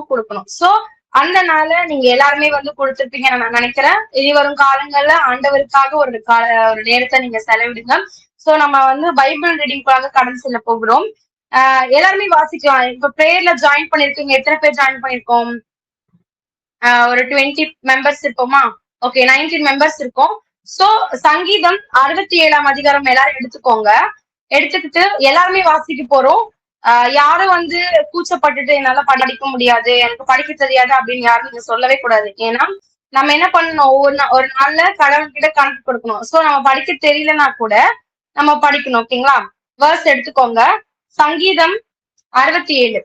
கொடுக்கணும். சோ அந்த நாள நீங்க எல்லாருமே வந்து கொடுத்திருப்பீங்கன்னு நான் நினைக்கிறேன். இனி வரும் காலங்கள்ல ஆண்டவருக்காக ஒரு நேரத்தை நீங்க செலவிடுங்க. சோ நம்ம வந்து பைபிள் ரீடிங்காக கடந்து செல்ல போகிறோம். எல்லாருமே வாசிக்கலாம். இப்ப பிரேயர்ல ஜாயின் பண்ணிருக்கீங்க. எத்தனை பேர் ஜாயின் பண்ணிருக்கோம்? ஒரு 20 மெம்பர்ஸ் இருப்போமா? ஓகே, 19 மெம்பர்ஸ் இருக்கும். சோ சங்கீதம் 67ஆம் அதிகாரம் எல்லாரும் எடுத்துக்கோங்க. எடுத்துக்கிட்டு எல்லாருமே வாசிக்க போறோம். யாரும் வந்து கூச்சப்பட்டுட்டு என்னால படிக்க முடியாது, எனக்கு படிக்க தெரியாது அப்படின்னு யாரும் நீங்க சொல்லவே கூடாது. ஏன்னா நம்ம என்ன பண்ணணும், ஒரு நாள்ல கடவுள்கிட்ட கணக்கு கொடுக்கணும். சோ நம்ம படிக்க தெரியலன்னா கூட நம்ம படிக்கணும். ஓகேங்களா? வேர்ஸ் எடுத்துக்கோங்க. சங்கீதம் 67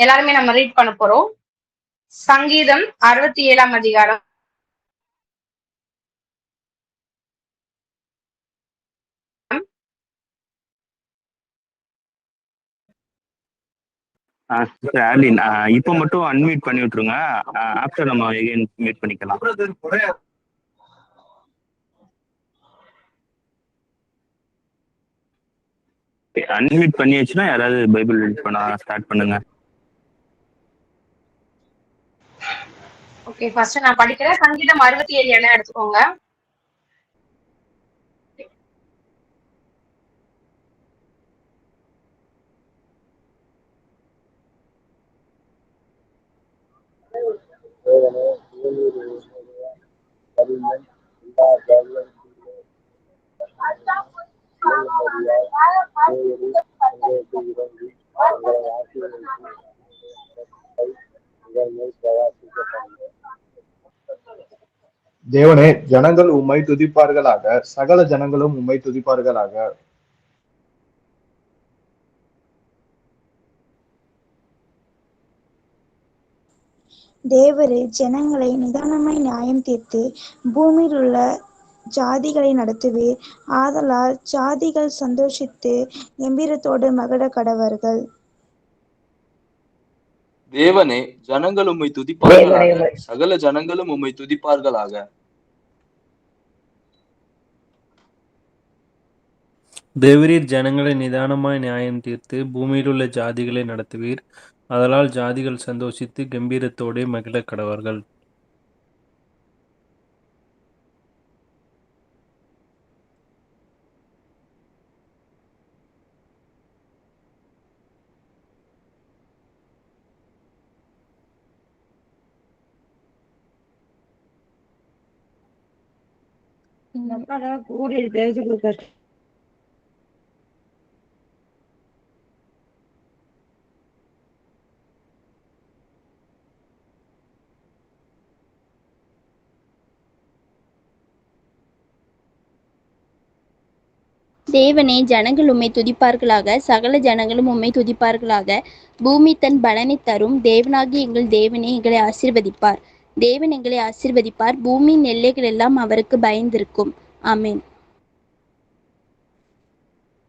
எல்லாருமே நம்ம ரீட் பண்ண போறோம். சங்கீதம் 67ஆம் அதிகாரம். ஆலின், இப்ப மட்டும் அன்மியூட் பண்ணி விட்டுருங்க. ஆஃப்டர் நம்ம எகைன் மீட் பண்ணிக்கலாம். அன்மியூட் பண்ணியாச்சுன்னா யாராவது பைபிள் ரீட் பண்ண ஸ்டார்ட் பண்ணுங்க. ஓகே, ஃபர்ஸ்ட் நான் படிக்கிறேன். சங்கீதம் 67 என்ன எடுத்துக்கோங்க. தேவனே, ஜனங்கள் உம்மை துதிப்பார்களாக, சகல ஜனங்களும் உம்மை துதிப்பார்களாக. தேவரே, ஜனங்களை நிதானமாய் நியாயம் தீர்த்து பூமியில் உள்ள ஜாதிகளை நடத்துவீர். ஆதலால் ஜாதிகள் சந்தோஷித்து கம்பீரத்தோடு மகிழ கடவர்கள். தேவனே, ஜனங்கள் உம்மை துதிப்பார்களாக, சகல ஜனங்களும் உம்மை துதிப்பார்களாக. தேவரீர் ஜனங்களை நிதானமாய் நியாயம் தீர்த்து பூமியில் உள்ள ஜாதிகளை நடத்துவீர். அதனால் ஜாதிகள் சந்தோஷித்து கம்பீரத்தோடே மகிழ கடவர்கள். தேவனே, ஜனங்கள் உம்மை துதிப்பார்களாக, சகல ஜனங்களும் உம்மை துதிப்பார்களாக. பூமி தன் பலனை தரும். தேவனாகி எங்கள் தேவனே எங்களை ஆசீர்வதிப்பார். தேவன் எங்களை ஆசீர்வதிப்பார். பூமியின் எல்லைகள் எல்லாம் அவருக்கு பயந்திருக்கும். ஆமேன்.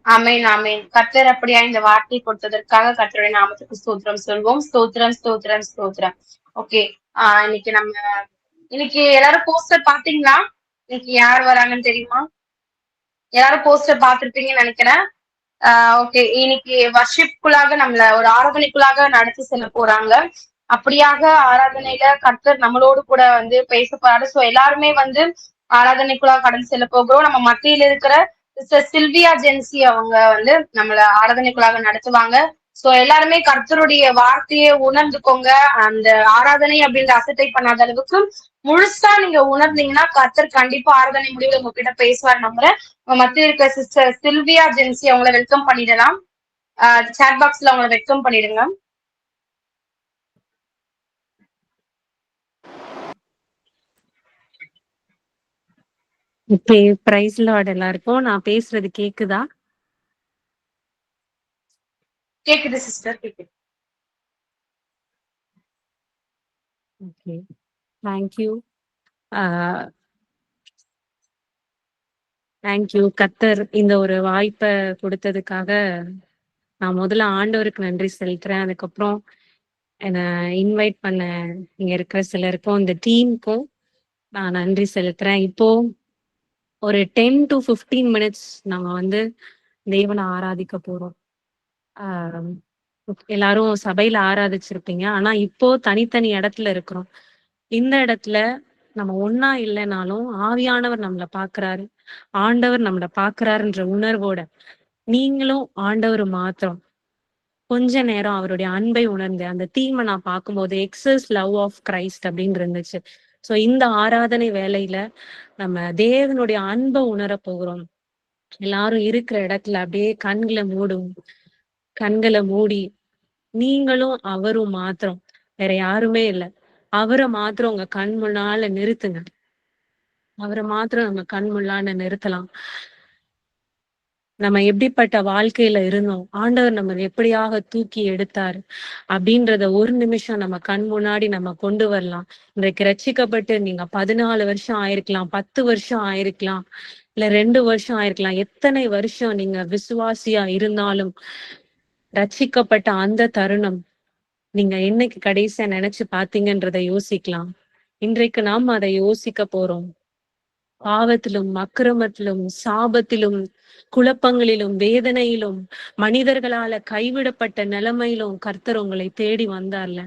ஆமேன், ஆமேன். கர்த்தர் அப்படியா இந்த வார்த்தை கொடுத்ததற்காக கர்த்தருடைய நாமத்துக்கு ஸ்தோத்திரம் சொல்வோம். ஸ்தோத்திரம், ஸ்தோத்திரம், ஸ்தோத்திரம். ஓகே, இன்னைக்கு எல்லாரும் போஸ்டர் பாத்தீங்களா? இன்னைக்கு யார் வராங்கன்னு தெரியுமா? எல்லாரும் போஸ்டர் பார்த்திருப்பீங்கன்னு நினைக்கிறேன். ஓகே, இன்னைக்கு வர்ஷிப்குள்ளாக நம்மள ஒரு ஆராதனைக்குள்ளாக நடத்தி செல்ல போறாங்க. அப்படியாக ஆராதனையில கர்த்தர் நம்மளோடு கூட வந்து பேச போறாரு. சோ எல்லாருமே வந்து ஆராதனைக்குள்ளாக கடந்து செல்ல போகிறோம். நம்ம மத்தியில இருக்கிற சிஸ்டர் சில்வியா ஜென்சி அவங்க வந்து நம்மள ஆராதனைக்குள்ளாக நடத்துவாங்க. சோ எல்லாருமே கர்த்தருடைய வார்த்தையை உணர்ந்துக்கோங்க. அந்த ஆராதனை அப்படின்ற அசட்டை பண்ணாத அளவுக்கு முழுசா நீங்க உணர்ந்தீங்கன்னா கர்த்தர் கண்டிப்பா ஆராதனை முடிவில் உங்ககிட்ட பேசுவார். நம்புறேன். மத்திய இருக்க சிஸ்டர் சில்வியா ஜென்சி அவங்கள வெல்கம் பண்ணிடலாம். சாட் பாக்ஸ்ல அவங்கள வெல்கம் பண்ணிடுங்க. பிரைஸ் லார்ட் எல்லாருக்கும். நான் பேசுறது கேக்குதா? கேக்குது சிஸ்டர், கேக்குது. Okay, thank you. தேங்க்யூ கர்த்தர் இந்த ஒரு வாய்ப்பை கொடுத்ததுக்காக நான் முதல்ல ஆண்டவருக்கு நன்றி செலுத்துறேன். அதுக்கப்புறம் என்னை இன்வைட் பண்ண இங்க இருக்கிற சிலருக்கும் இந்த டீமுக்கும் நான் நன்றி செலுத்துறேன். இப்போ ஒரு 10 to 15 மினிட்ஸ் நாங்க வந்து தேவனை ஆராதிக்க போறோம். எல்லாரும் சபையில ஆராதிச்சிருப்பீங்க. ஆனா இப்போ தனித்தனி இடத்துல இருக்கிறோம். இந்த இடத்துல நம்ம ஒண்ணா இல்லைனாலும் ஆவியானவர் நம்மள பாக்குறாரு, ஆண்டவர் நம்மள பாக்குறாருன்ற உணர்வோட நீங்களும் ஆண்டவர் மாத்திரம் கொஞ்ச நேரம் அவருடைய அன்பை உணர்ந்து அந்த தீமை நான் பார்க்கும்போது எக்ஸஸ் லவ் ஆஃப் கிரைஸ்ட் அப்படின்னு இருந்துச்சு. சோ இந்த ஆராதனை வேலையில நம்ம தேவனுடைய அன்பை உணர போகிறோம். எல்லாரும் இருக்கிற இடத்துல அப்படியே கண்களை மூடி நீங்களும் அவரும் மாத்திரம், வேற யாருமே இல்ல, அவரை மாத்திரம் உங்க கண் முன்னால நிறுத்துங்க. அவரை மாத்திரம் நம்ம கண் முன்னால நிறுத்தலாம். நம்ம எப்படிப்பட்ட வாழ்க்கையில இருந்தோம், ஆண்டவர் நம்ம எப்படியாக தூக்கி எடுத்தாரு அப்படின்றத ஒரு நிமிஷம் நம்ம கண் முன்னாடி நம்ம கொண்டு வரலாம். இன்றைக்கு ரட்சிக்கப்பட்டு நீங்க 14 வருஷம் ஆயிருக்கலாம், 10 வருஷம் ஆயிருக்கலாம், இல்ல 2 வருஷம் ஆயிருக்கலாம். எத்தனை வருஷம் நீங்க விசுவாசியா இருந்தாலும் ரட்சிக்கப்பட்ட அந்த தருணம் நீங்க என்னைக்கு கடைசியா நினைச்சு பாத்தீங்கன்றதை யோசிக்கலாம். இன்றைக்கு நாம் அதை யோசிக்க போறோம். பாவத்திலும் அக்கிரமத்திலும் சாபத்திலும் குழப்பங்களிலும் வேதனையிலும் மனிதர்களால கைவிடப்பட்ட நிலைமையிலும் கர்த்தர் உங்களை தேடி வந்தார்ல,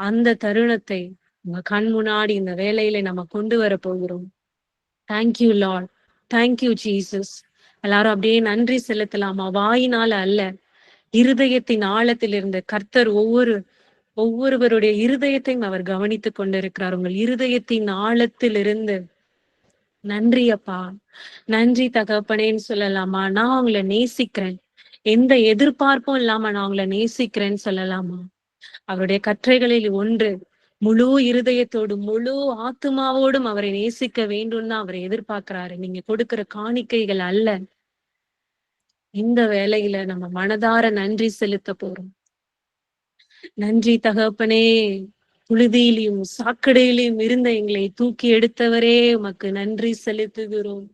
அந்த தருணத்தை உங்க கண் முன்னாடி இந்த வேலையில நம்ம கொண்டு வர போகிறோம். Thank you Lord, thank you Jesus. எல்லாரும் அப்படியே நன்றி செலுத்தலாமா? வாயினால அல்ல, இருதயத்தின் ஆழத்தில் இருந்த கர்த்தர் ஒவ்வொருவருடைய இருதயத்தையும் அவர் கவனித்துக் கொண்டிருக்கிறார். உங்கள் இருதயத்தின் ஆழத்தில் இருந்து நன்றி அப்பா, நன்றி தகப்பனேன்னு சொல்லலாமா? நான் உங்களை நேசிக்கிறேன், எந்த எதிர்பார்ப்பும் இல்லாம நான் உங்களை நேசிக்கிறேன்னு சொல்லலாமா? அவருடைய கட்டளைகளில் ஒன்று, முழு இருதயத்தோடும் முழு ஆத்துமாவோடும் அவரை நேசிக்க வேண்டும் தான் அவரை எதிர்பார்க்கிறாரு. நீங்க கொடுக்கிற காணிக்கைகள் அல்ல. இந்த வேலையில நம்ம மனதார நன்றி செலுத்த போறோம். நன்றி தகப்பனே, புழுதியிலையும் சாக்கடையிலையும் இருந்த எங்களை தூக்கி எடுத்தவரே உமக்கு நன்றி செலுத்துகிறோம்.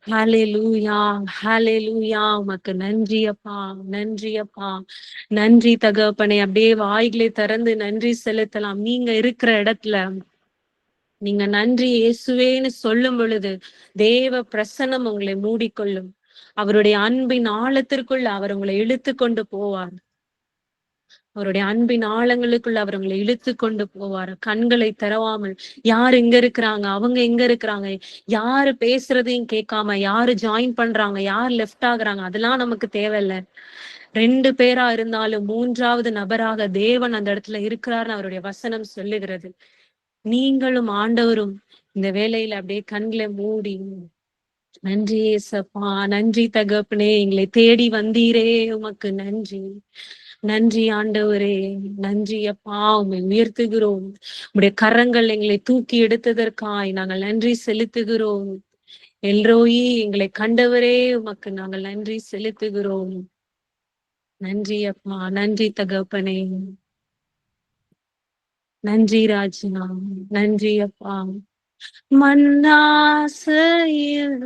ஹalleluya, ஹalleluya. உமக்கு நன்றி அப்பா, நன்றி அப்பா, நன்றி தகப்பனே. அப்படியே வாய்களை திறந்து நன்றி செலுத்தலாம். நீங்க இருக்கிற இடத்துல நீங்க நன்றி இயேசுவேன்னு சொல்லும் பொழுது தேவ பிரசன்னம் உங்களை மூடிக்கொள்ளும். அவருடைய அன்பின் ஆழத்திற்குள்ள அவர் உங்களை இழுத்து கொண்டு போவார். அவருடைய அன்பின் ஆழங்களுக்குள்ள அவர் உங்களை இழுத்து கொண்டு போவார். கண்களை திறவாமல் யார் எங்க இருக்கிறாங்க, அவங்க எங்க இருக்கிறாங்க, யாரு பேசுறதையும் கேட்காம யாரு ஜாயின் பண்றாங்க, யார் லெஃப்ட் ஆகுறாங்க, அதெல்லாம் நமக்கு தேவையில்ல. 2 பேரா இருந்தாலும் 3வது நபராக தேவன் அந்த இடத்துல இருக்கிறார்னு அவருடைய வசனம் சொல்லுகிறது. நீங்களும் ஆண்டவரும் இந்த வேலையில அப்படியே கண்களை மூடி நன்றி ஏசப்பா, நன்றி தகப்பனே, எங்களை தேடி வந்தீரே உமக்கு நன்றி. நன்றி ஆண்டவரே, நன்றி அப்பா, உம்மை உயர்த்துகிறோம். உம்முடைய கரங்கள் எங்களை தூக்கி எடுத்ததற்காய் நாங்கள் நன்றி செலுத்துகிறோம். எல்ரோயி, எங்களை கண்டவரே உமக்கு நாங்கள் நன்றி செலுத்துகிறோம். நன்றி அப்பா, நன்றி தகப்பனே, நன்றி ராஜா, நன்றி அப்பா. மண்ணாசையில்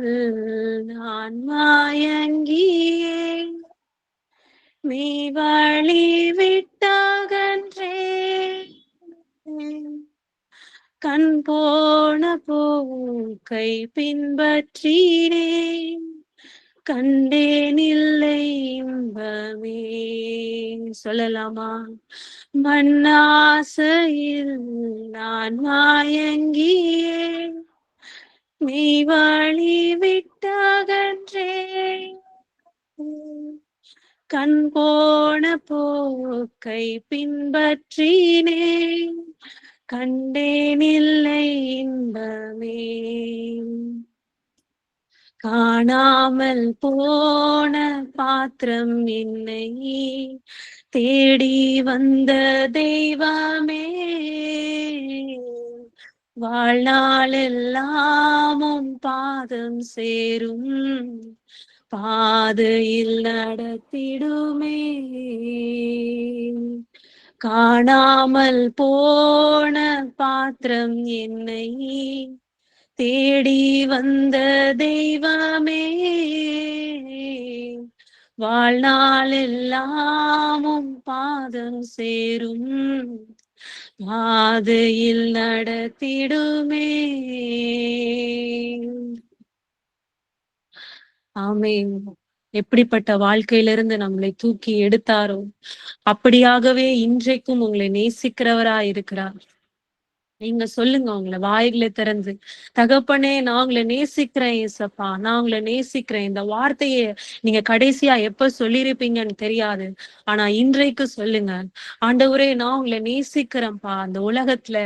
நான் மயங்கியே நீ வழி விட்டகன்றே, கண் போன போக்கை பின்பற்றினேன், கண்டேன் இல்லை இன்பமே. சொல்லலாமா? மண்ணாசையில் நான் மயங்கியே நீ வழி விட்டகன்றே, கண் போன போக்கை பின்பற்றினேன், கண்டேன் இல்லை இன்பமே. காணாமல் போன பாத்திரம் என்னை தேடி வந்த தெய்வமே, வாழ்நாள் எல்லாமும் பாதம் சேரும் பாதையில் நடத்திடுமே. காணாமல் போன பாத்திரம் என்னை தேடி வந்த தெய்வமே, வாழ்நாள் எல்லாமும் பாதம் சேரும் பாதையில் நடத்திடுமே. ஆமென். எப்படிப்பட்ட வாழ்க்கையிலிருந்து நம்மளை தூக்கி எடுத்தாரோ அப்படியாகவே இன்றைக்கும் உங்களை நேசிக்கிறவரா இருக்கிறார். நீங்க சொல்லுங்க, உங்களை வாய்களை திறந்து, தகப்பனே நான் உங்களை நேசிக்கிறேன் ஏசப்பா, நான் உங்களை நேசிக்கிறேன். இந்த வார்த்தையை நீங்க கடைசியா எப்ப சொல்லியிருப்பீங்கன்னு தெரியாது, ஆனா இன்றைக்கு சொல்லுங்க, ஆண்டவரே நான் உங்களை நேசிக்கிறேன்ப்பா. அந்த உலகத்துல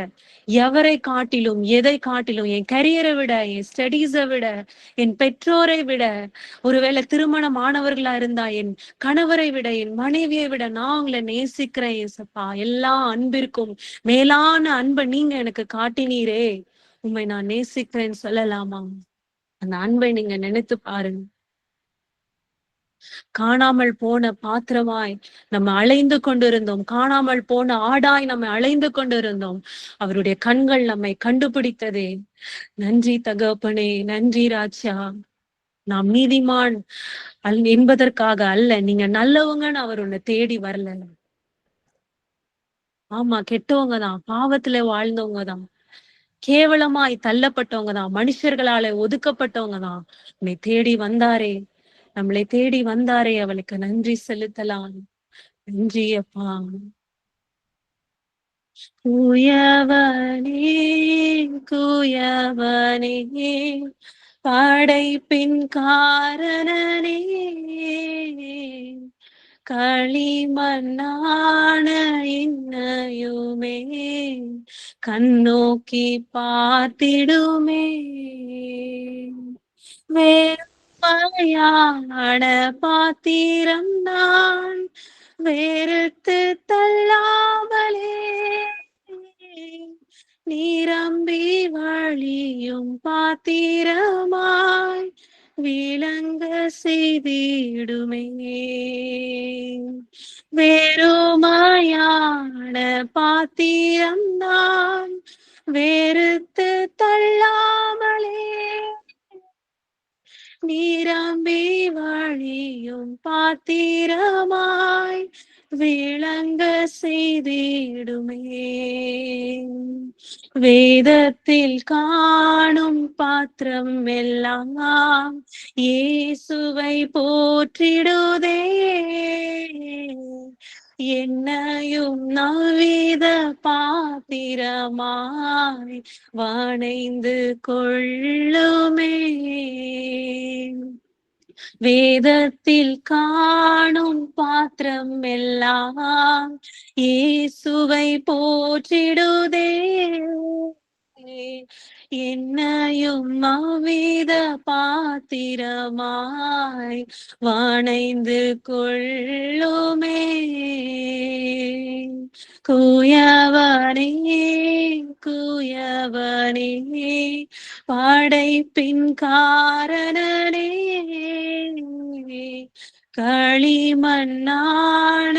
எவரை காட்டிலும் எதை காட்டிலும், என் கரியரை விட, என் ஸ்டடீஸை விட, என் பெற்றோரை விட, ஒருவேளை திருமணமானவர்களா இருந்தா என் கணவரை விட, என் மனைவியை விட நான் உங்களை நேசிக்கிறேன் ஏசப்பா. எல்லா அன்பிற்கும் மேலான அன்பை நீங்க எனக்கு காட்டினீரே, உண்மை நான் நேசிக்கிறேன்னு சொல்லலாமா? அந்த அன்பை நீங்க நினைத்து பாருங்க. காணாமல் போன பாத்திரமாய் நம்ம அலைந்து கொண்டிருந்தோம், காணாமல் போன ஆடாய் நம்ம அலைந்து கொண்டிருந்தோம். அவருடைய கண்கள் நம்மை கண்டுபிடித்ததே. நன்றி தகப்பனே, நன்றி ராஜா. நாம் நீதிமான் என்பதற்காக அல்ல, நீங்க நல்லவங்கன்னு அவர் உன்னை தேடி வரல. ஆமா, கெட்டவங்க தான், பாவத்துல வாழ்ந்தவங்க தான், கேவலமாய் தள்ளப்பட்டவங்க தான், மனுஷர்களால ஒதுக்கப்பட்டவங்க தான். உன்னை தேடி வந்தாரே, நம்மளை தேடி வந்தாரே, அவளுக்கு நன்றி செலுத்தலாம். நன்றி அப்பா. குயவனே குயவனே படைப்பின் காரணனே, களிமண்ணான என்னையுமே கண்ணோக்கி பார்த்திடுமே. வேறுமையான பாத்திரம் நான் வெறுத்து தள்ளாமலே, நிரம்பி வழியும் பாத்திரமாய் விளங்க செய்திடுமே. வெறுமையான பாத்திரம் நான் வெறுத்து தள்ளாமலே, நிரம்பி வழியும் பாத்திரமாய் விளங்க செய்திடுமே. வேதத்தில் காணும் பாத்திரம் எல்லாம் இயேசுவை போற்றிடுதே. என்னையும் நவீத பாத்திரமாய் வணைந்து கொள்ளுமே. வேதத்தில் காணும் பாத்திரம் எல்லாம் இயேசுவை போற்றிடுதே. என்னையும் அவ்வித பாத்திரமாய் வணைந்து கொள்ளுமே. குயவனே குயவனே படைப்பின் காரணனே, களிமண்ணான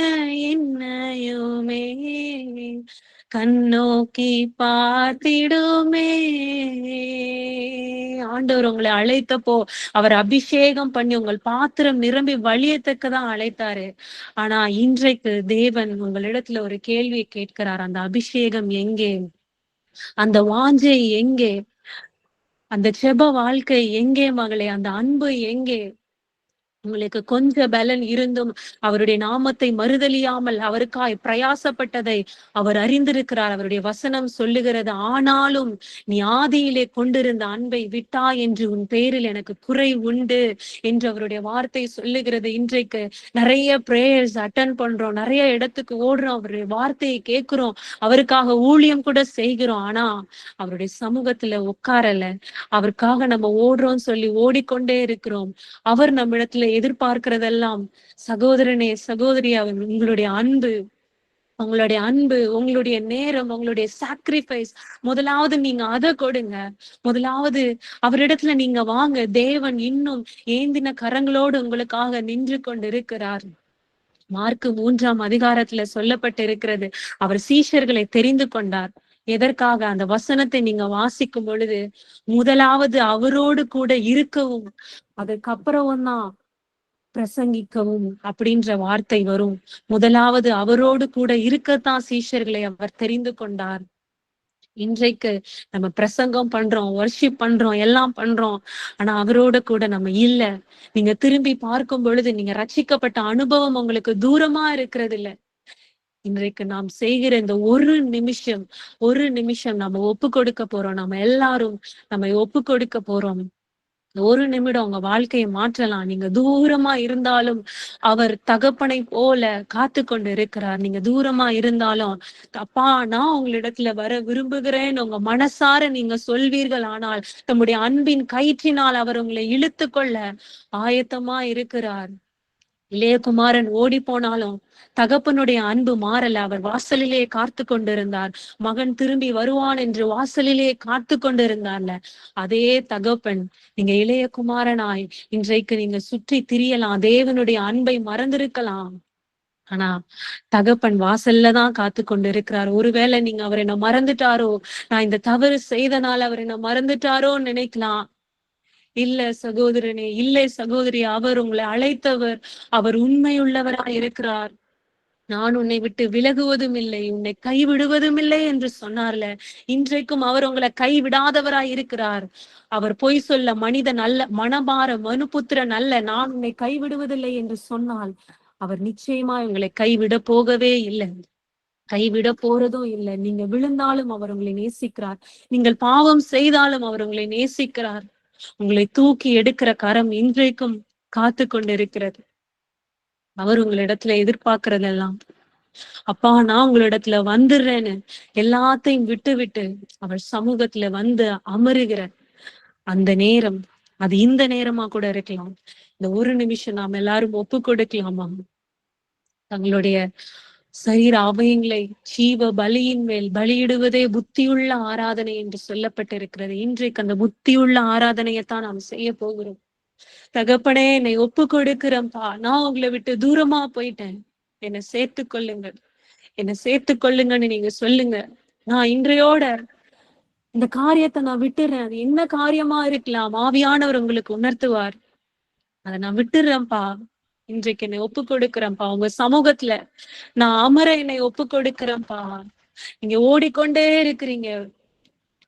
என்னையுமே கண்ணோக்கி பார்த்திடுமே. ஆண்டவர் உங்களை அழைத்தப்போ அவர் அபிஷேகம் பண்ணி உங்கள் பாத்திரம் நிரம்பி வழியத்தக்கதான் அழைத்தாரு. ஆனா இன்றைக்கு தேவன் உங்களிடத்துல ஒரு கேள்வியை கேட்கிறார், அந்த அபிஷேகம் எங்கே? அந்த வாஞ்சை எங்கே? அந்த செப வாழ்க்கை எங்கே மகளே? அந்த அன்பு எங்கே? உங்களுக்கு கொஞ்ச பலன் இருந்தும் அவருடைய நாமத்தை மறுதலியாமல் அவருக்காய் பிரயாசப்பட்டதை அவர் அறிந்திருக்கிறார். அவருடைய வசனம் சொல்லுகிறது, ஆனாலும் நீ ஆதியிலே கொண்டிருந்த அன்பை விட்டா என்று உன் பேரில் எனக்கு குறை உண்டு என்று அவருடைய வார்த்தை சொல்லுகிறது. இன்றைக்கு நிறைய பிரேயர்ஸ் அட்டன் பண்றோம், நிறைய இடத்துக்கு ஓடுறோம், அவருடைய வார்த்தையை கேட்கிறோம், அவருக்காக ஊழியம் கூட செய்கிறோம். ஆனா அவருடைய சமூகத்துல உட்காரல. அவருக்காக நம்ம ஓடுறோம் சொல்லி ஓடிக்கொண்டே இருக்கிறோம். அவர் நம்ம இடத்துல எதிர்பார்க்கிறதெல்லாம், சகோதரனே சகோதரி, உங்களுடைய அன்பு, உங்களுடைய நேரம், உங்களுடைய சாக்ரிஃபைஸ். முதலாவது நீங்க அதை கொடுங்க. முதலாவது அவரிடத்துல நீங்க வாங்க. தேவன் இன்னும் ஏந்தின கரங்களோடு உங்களுக்காக நின்று கொண்டிருக்கிறார். மார்க்கு 3ஆம் அதிகாரத்துல சொல்லப்பட்டு இருக்கிறது, அவர் சீஷர்களை தெரிந்து கொண்டார். எதற்காக? அந்த வசனத்தை நீங்க வாசிக்கும் பொழுது முதலாவது அவரோடு கூட இருக்கவும், அதுக்கப்புறம் தான் பிரசங்கிக்கவும் அப்படின்ற வார்த்தை வரும். முதலாவது அவரோடு கூட இருக்கத்தான் சீஷர்களை அவர் தெரிந்து கொண்டார். இன்றைக்கு நம்ம பிரசங்கம் பண்றோம், வர்ஷிப் பண்றோம், எல்லாம் பண்றோம். ஆனா அவரோட கூட நம்ம இல்ல. நீங்க திரும்பி பார்க்கும் பொழுது நீங்க ரட்சிக்கப்பட்ட அனுபவம் உங்களுக்கு தூரமா இருக்கிறது இல்ல. இன்றைக்கு நாம் செய்கிற இந்த ஒரு நிமிஷம் நம்ம ஒப்பு கொடுக்க போறோம். நம்ம எல்லாரும் நம்ம ஒப்பு கொடுக்க போறோம். ஒரு நிமிடம் உங்க வாழ்க்கையை மாற்றலாம். நீங்க தூரமா இருந்தாலும் அவர் தகப்பனை போல காத்து கொண்டு இருக்கிறார். நீங்க தூரமா இருந்தாலும் அப்பா நான் உங்களிடத்துல வர விரும்புகிறேன் உங்க மனசார நீங்க சொல்வீர்கள். ஆனால் தம்முடைய அன்பின் கயிற்றினால் அவர் உங்களை இழுத்து கொள்ள ஆயத்தமா இருக்கிறார். இளையகுமாரன் ஓடி போனாலும் தகப்பனுடைய அன்பு மாறல. அவர் வாசலிலே காத்து கொண்டிருந்தார். மகன் திரும்பி வருவான் என்று வாசலிலே காத்து கொண்டிருந்தார்ல. அதே தகப்பன் நீங்க இளையகுமாரனாய் இன்றைக்கு நீங்க சுற்றி திரியலாம், தேவனுடைய அன்பை மறந்திருக்கலாம். ஆனா தகப்பன் வாசல்ல தான் காத்து கொண்டு இருக்கிறார். ஒருவேளை நீங்க அவர் என்ன மறந்துட்டாரோ, நான் இந்த தவறு செய்தனால அவர் என்ன மறந்துட்டாரோன்னு நினைக்கலாம். இல்ல சகோதரனே, இல்லை சகோதரி, அவர் உங்களை அழைத்தவர், அவர் உண்மையுள்ளவராய் இருக்கிறார். நான் உன்னை விட்டு விலகுவதும் இல்லை, உன்னை கைவிடுவதும் இல்லை என்று சொன்னார்ல. இன்றைக்கும் அவர் உங்களை கைவிடாதவராய் இருக்கிறார். அவர் பொய் சொல்ல மனிதன் அல்ல, மனமாற மனுபுத்திரன் அல்ல. நான் உன்னை கைவிடுவதில்லை என்று சொன்னால் அவர் நிச்சயமா உங்களை கைவிட போகவே இல்லை, கைவிட போறதும் இல்லை. நீங்க விழுந்தாலும் அவர் உங்களை நேசிக்கிறார், நீங்கள் பாவம் செய்தாலும் அவர் உங்களை நேசிக்கிறார். உங்களை தூக்கி எடுக்கிற கரம் இன்றைக்கும் காத்து கொண்டிருக்கிறது. அவர் உங்களிடத்துல எதிர்பார்க்கறதெல்லாம் அப்பா நான் உங்களிடத்துல வந்துடுறேன்னு எல்லாத்தையும் விட்டு விட்டு அவர் சமூகத்துல வந்து அமருகிற அந்த நேரம், அது இந்த நேரமா கூட இருக்கலாம். இந்த ஒரு நிமிஷம் நாம் எல்லாரும் ஒப்பு கொடுக்கலாமா? தங்களுடைய சரீர அவயங்களை ஜீவ பலியின் மேல் பலியிடுவதே புத்தியுள்ள ஆராதனை என்று சொல்லப்பட்டிருக்கிறது. இன்றைக்கு அந்த புத்தியுள்ள ஆராதனையைத்தான் நாம் செய்ய போகிறோம். தகப்பனே என்னை ஒப்பு கொடுக்கிறேன்ப்பா, நான் உங்களை விட்டு தூரமா போயிட்டேன், என்னை சேர்த்து கொள்ளுங்க, என்னை சேர்த்து கொள்ளுங்கன்னு நீங்க சொல்லுங்க. நான் இன்றையோட இந்த காரியத்தை நான் விட்டுறேன். அது என்ன காரியமா இருக்கலாம், ஆவியானவர் உங்களுக்கு உணர்த்துவார். அதை நான் விட்டுறேன்ப்பா, இன்றைக்கு என்னை ஒப்பு கொடுக்கிறேன்ப்பா, உங்க சமூகத்துல நான் அமர என்னை ஒப்பு கொடுக்கிறேன்ப்பா. நீங்க ஓடிக்கொண்டே இருக்கிறீங்க,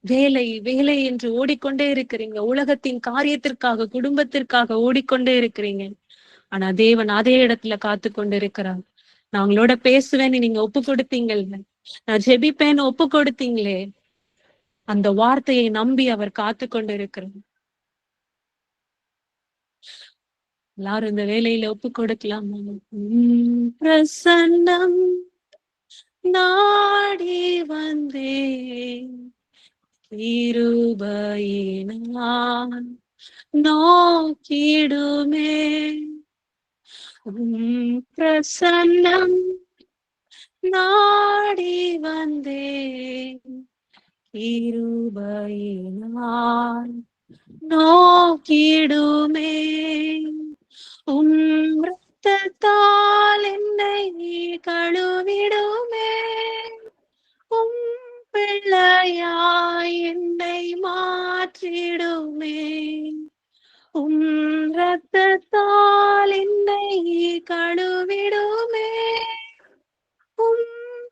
வேலை வேலை என்று ஓடிக்கொண்டே இருக்கிறீங்க, உலகத்தின் காரியத்திற்காக குடும்பத்திற்காக ஓடிக்கொண்டே இருக்கிறீங்க. ஆனா தேவன் அதே இடத்துல காத்து கொண்டு இருக்கிறார். நான் உங்களோட பேசுவேன்னு நீங்க ஒப்பு கொடுத்தீங்கல்ல, நான் ஜெபிப்பேன்னு ஒப்பு கொடுத்தீங்களே, அந்த வார்த்தையை நம்பி அவர் காத்து கொண்டு இருக்கிறார். எல்லாரும் இந்த வேலையில ஒப்பு கொடுக்கலாம். பிரசன்னம் நாடி வந்தேன், கிருபையினால் நோக்கிடுமே. பிரசன்னம் நாடி வந்தேன், கிருபையினால் நோக்கிடுமே. இரத்தத்தால் என்னை கழுவிடுமே, பிள்ளையாய் என்னை மாற்றிடுமே. இரத்தத்தால் என்னை கழுவிடுமே,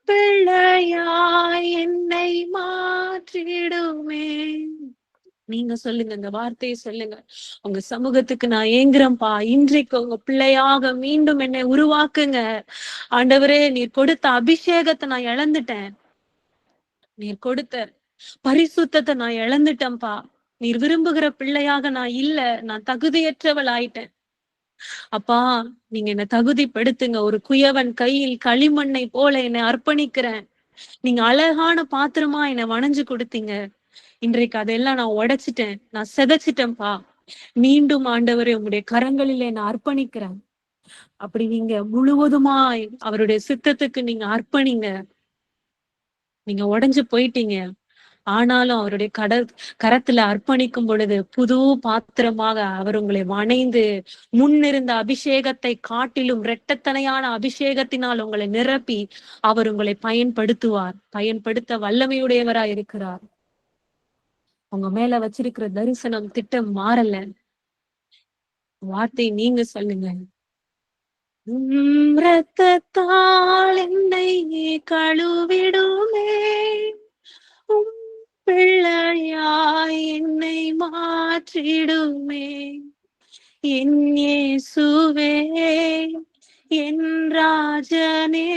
பிள்ளையாய் என்னை மாற்றிடுமே. நீங்க சொல்லுங்க, இந்த வார்த்தையை சொல்லுங்க. உங்க சமூகத்துக்கு நான் ஏங்குறேன்ப்பா, இன்றைக்கு உங்க பிள்ளையாக மீண்டும் என்னை உருவாக்குங்க. ஆண்டவரே, நீர் கொடுத்த அபிஷேகத்தை நான் இழந்துட்டேன், நீர் கொடுத்த பரிசுத்தத்தை நான் இழந்துட்டேன்ப்பா. நீர் விரும்புகிற பிள்ளையாக நான் இல்ல, நான் தகுதியற்றவள் ஆயிட்டேன். அப்பா நீங்க என்னை தகுதிப்படுத்துங்க. ஒரு குயவன் கையில் களிமண்ணை போல என்னை அர்ப்பணிக்கிறேன். நீங்க அழகான பாத்திரமா என்னை வணைஞ்சு கொடுத்தீங்க. இன்றைக்கு அதெல்லாம் நான் உடைச்சிட்டேன், நான் செதைச்சிட்டேன்ப்பா. மீண்டும் ஆண்டவரே உங்களுடைய கரங்களிலே நான் அர்ப்பணிக்கிறேன். அப்படி நீங்க முழுவதுமாய் அவருடைய சித்தத்துக்கு நீங்க அர்ப்பணிங்க. நீங்க உடைஞ்சு போயிட்டீங்க, ஆனாலும் அவருடைய கரத்துல அர்ப்பணிக்கும் பொழுது புது பாத்திரமாக அவர் உங்களை வணைந்து முன்னிருந்த அபிஷேகத்தை காட்டிலும் இரட்டத்தனையான அபிஷேகத்தினால் உங்களை நிரப்பி அவர் உங்களை பயன்படுத்துவார். பயன்படுத்த வல்லமையுடையவராய் இருக்கிறார். உங்க மேல வச்சிருக்கிற தரிசனம் திட்டம் மாறல. வார்த்தை நீங்க சொல்லுங்க. இரத்தத்தால் என்னை கழுவிடுமே, மாற்றிடுமே. என் இயேசுவே என் ராஜனே,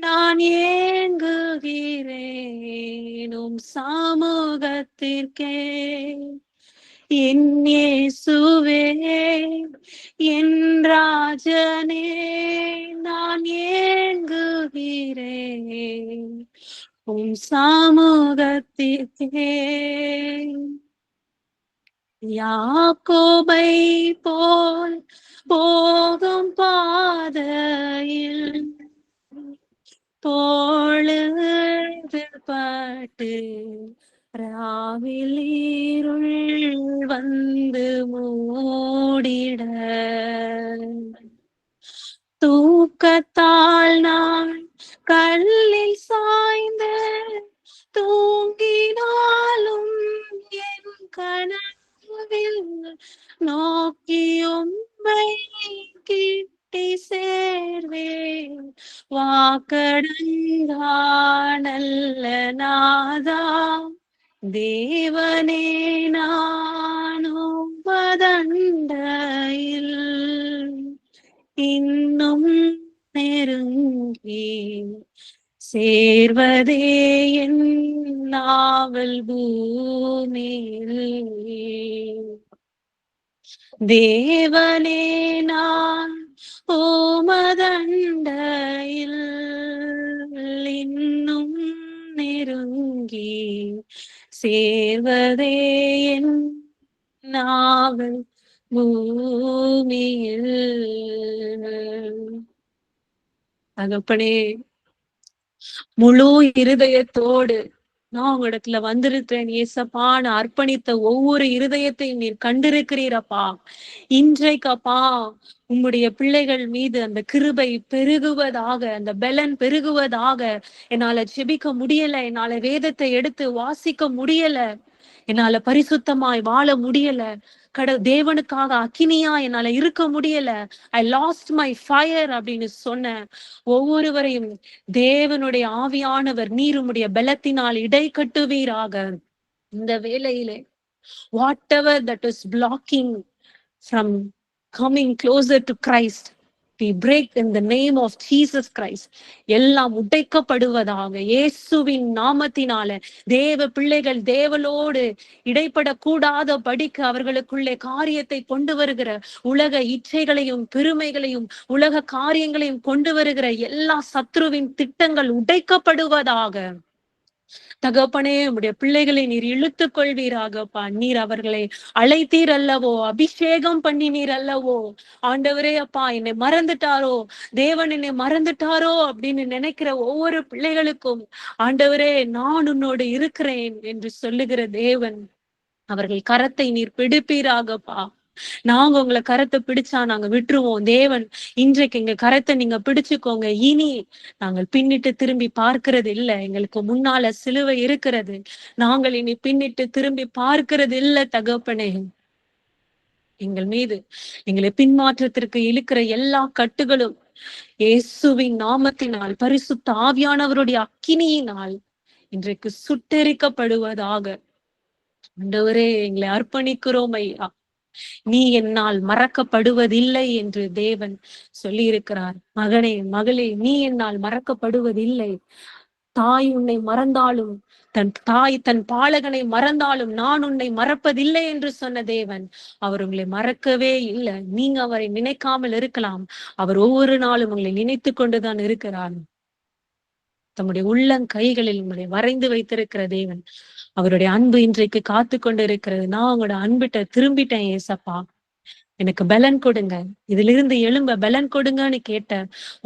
நான் ஏங்குகிறேன் உம் சமூகத்திற்கே. என் இயேசுவே என் ராஜனே, நான் ஏங்குகிறேன் உம் சமூகத்திற்கே. யாக்கோபை போல் போகும் பாதையில் பொழுது பட்டு ராவில் இருள் வந்து மூடிட, தூக்கத்தால் நான் கல்லில் சாய்ந்து தூங்கினாலும் என் கனவில் நோக்கி உம்மை கிட்டி சேர்வேன். வாக்கடங்கா நல்ல நாதா, தேவனே நான் உமதண்டையில் இன்னும் நெருங்கி சேர்வதே என் நாவல் பூமியில். தேவனே நான் உமதண்டையில் இன்னும் நெருங்கி சேர்வதே என் நாவல் பூமியில். தகப்பனே, முழு இருதயத்தோடு நான் உங்களிடத்துல வந்திருக்கிறேன் ஏசப்பான்னு அர்ப்பணித்த ஒவ்வொரு இருதயத்தையும் நீர் கண்டிருக்கிறீரப்பா. இன்றைக்கப்பா உம்முடைய பிள்ளைகள் மீது அந்த கிருபை பெருகுவதாக, அந்த பெலன் பெருகுவதாக. என்னால ஜெபிக்க முடியல, என்னால வேதத்தை எடுத்து வாசிக்க முடியல, என்னால பரிசுத்தமாய் வாழ முடியல, தேவனுக்காக அக்கினியா என்னால இருக்க முடியல, ஐ லாஸ்ட் மை ஃபயர் அப்படின்னு சொன்ன ஒவ்வொருவரையும் தேவனுடைய ஆவியானவர் நீர் உம்முடைய பலத்தினால் இடை கட்டுவீராக. இந்த வேளையிலே whatever that is blocking from coming closer to Christ, we break in the name of Jesus Christ. எல்லாம் உடைக்கப்படுவதாக இயேசுவின் நாமத்தினால. தேவ பிள்ளைகள் தேவனோடு இடைப்படக்கூடாத படிக்க அவர்களுக்குள்ளே காரியத்தை கொண்டு வருகிற உலக இச்சைகளையும் பெருமைகளையும் உலக காரியங்களையும் கொண்டு வருகிற எல்லா சத்ருவின் திட்டங்கள் உடைக்கப்படுவதாக. தகப்பனே, உம்முடைய பிள்ளைகளை நீர் இழுத்துக் கொள்வீராகப்பா. நீர் அவர்களை அழைத்தீர் அல்லவோ, அபிஷேகம் பண்ணினீர் அல்லவோ. ஆண்டவரே அப்பா, என்னை மறந்துட்டாரோ, தேவன் என்னை மறந்துட்டாரோ அப்படின்னு நினைக்கிற ஒவ்வொரு பிள்ளைகளுக்கும் ஆண்டவரே நான் உன்னோடு இருக்கிறேன் என்று சொல்லுகிற தேவன், அவர்கள் கரத்தை நீர் பிடிப்பீராகப்பா. நாங்க உங்களை கரத்தை பிடிச்சா நாங்க விட்டுருவோம். தேவன் இன்றைக்கு எங்க கரத்தை நீங்க பிடிச்சுக்கோங்க. இனி நாங்கள் பின்னிட்டு திரும்பி பார்க்கிறது இல்லை, எங்களுக்கு முன்னால சிலுவை இருக்கிறது, நாங்கள் இனி பின்னிட்டு திரும்பி பார்க்கிறது இல்லை. தகப்பனே, எங்கள் மீது எங்களை பின்மாற்றத்திற்கு இழுக்கிற எல்லா கட்டுகளும் இயேசுவின் நாமத்தினால் பரிசுத்த ஆவியானவருடைய அக்கினியினால் இன்றைக்கு சுட்டெரிக்கப்படுவதாக. ஆண்டவரே, எங்களை அர்ப்பணிக்கிறோம் ஐயா. நீ என்னால் மறக்கப்படுவதில்லை என்று தேவன் சொல்லி இருக்கிறார். மகனே, மகளே, நீ என்னால் மறக்கப்படுவதில்லை. தாய் உன்னை மறந்தாலும், தன் பாலகனை மறந்தாலும் நான் உன்னை மறப்பதில்லை என்று சொன்ன தேவன் அவர் உங்களை மறக்கவே இல்லை. நீங்க அவரை நினைக்காமல் இருக்கலாம், அவர் ஒவ்வொரு நாளும் உங்களை நினைத்து கொண்டுதான் இருக்கிறார். தம்முடைய உள்ளங்கைகளில் உங்களை வரைந்து வைத்திருக்கிற தேவன், அவருடைய அன்பு இன்றைக்கு காத்து கொண்டு இருக்கிறது. நான் உங்களோட அன்பிட்ட திரும்பிட்டேன் ஏசப்பா, எனக்கு பலன் கொடுங்க, இதுல இருந்து எழும்ப பலன் கொடுங்கன்னு கேட்ட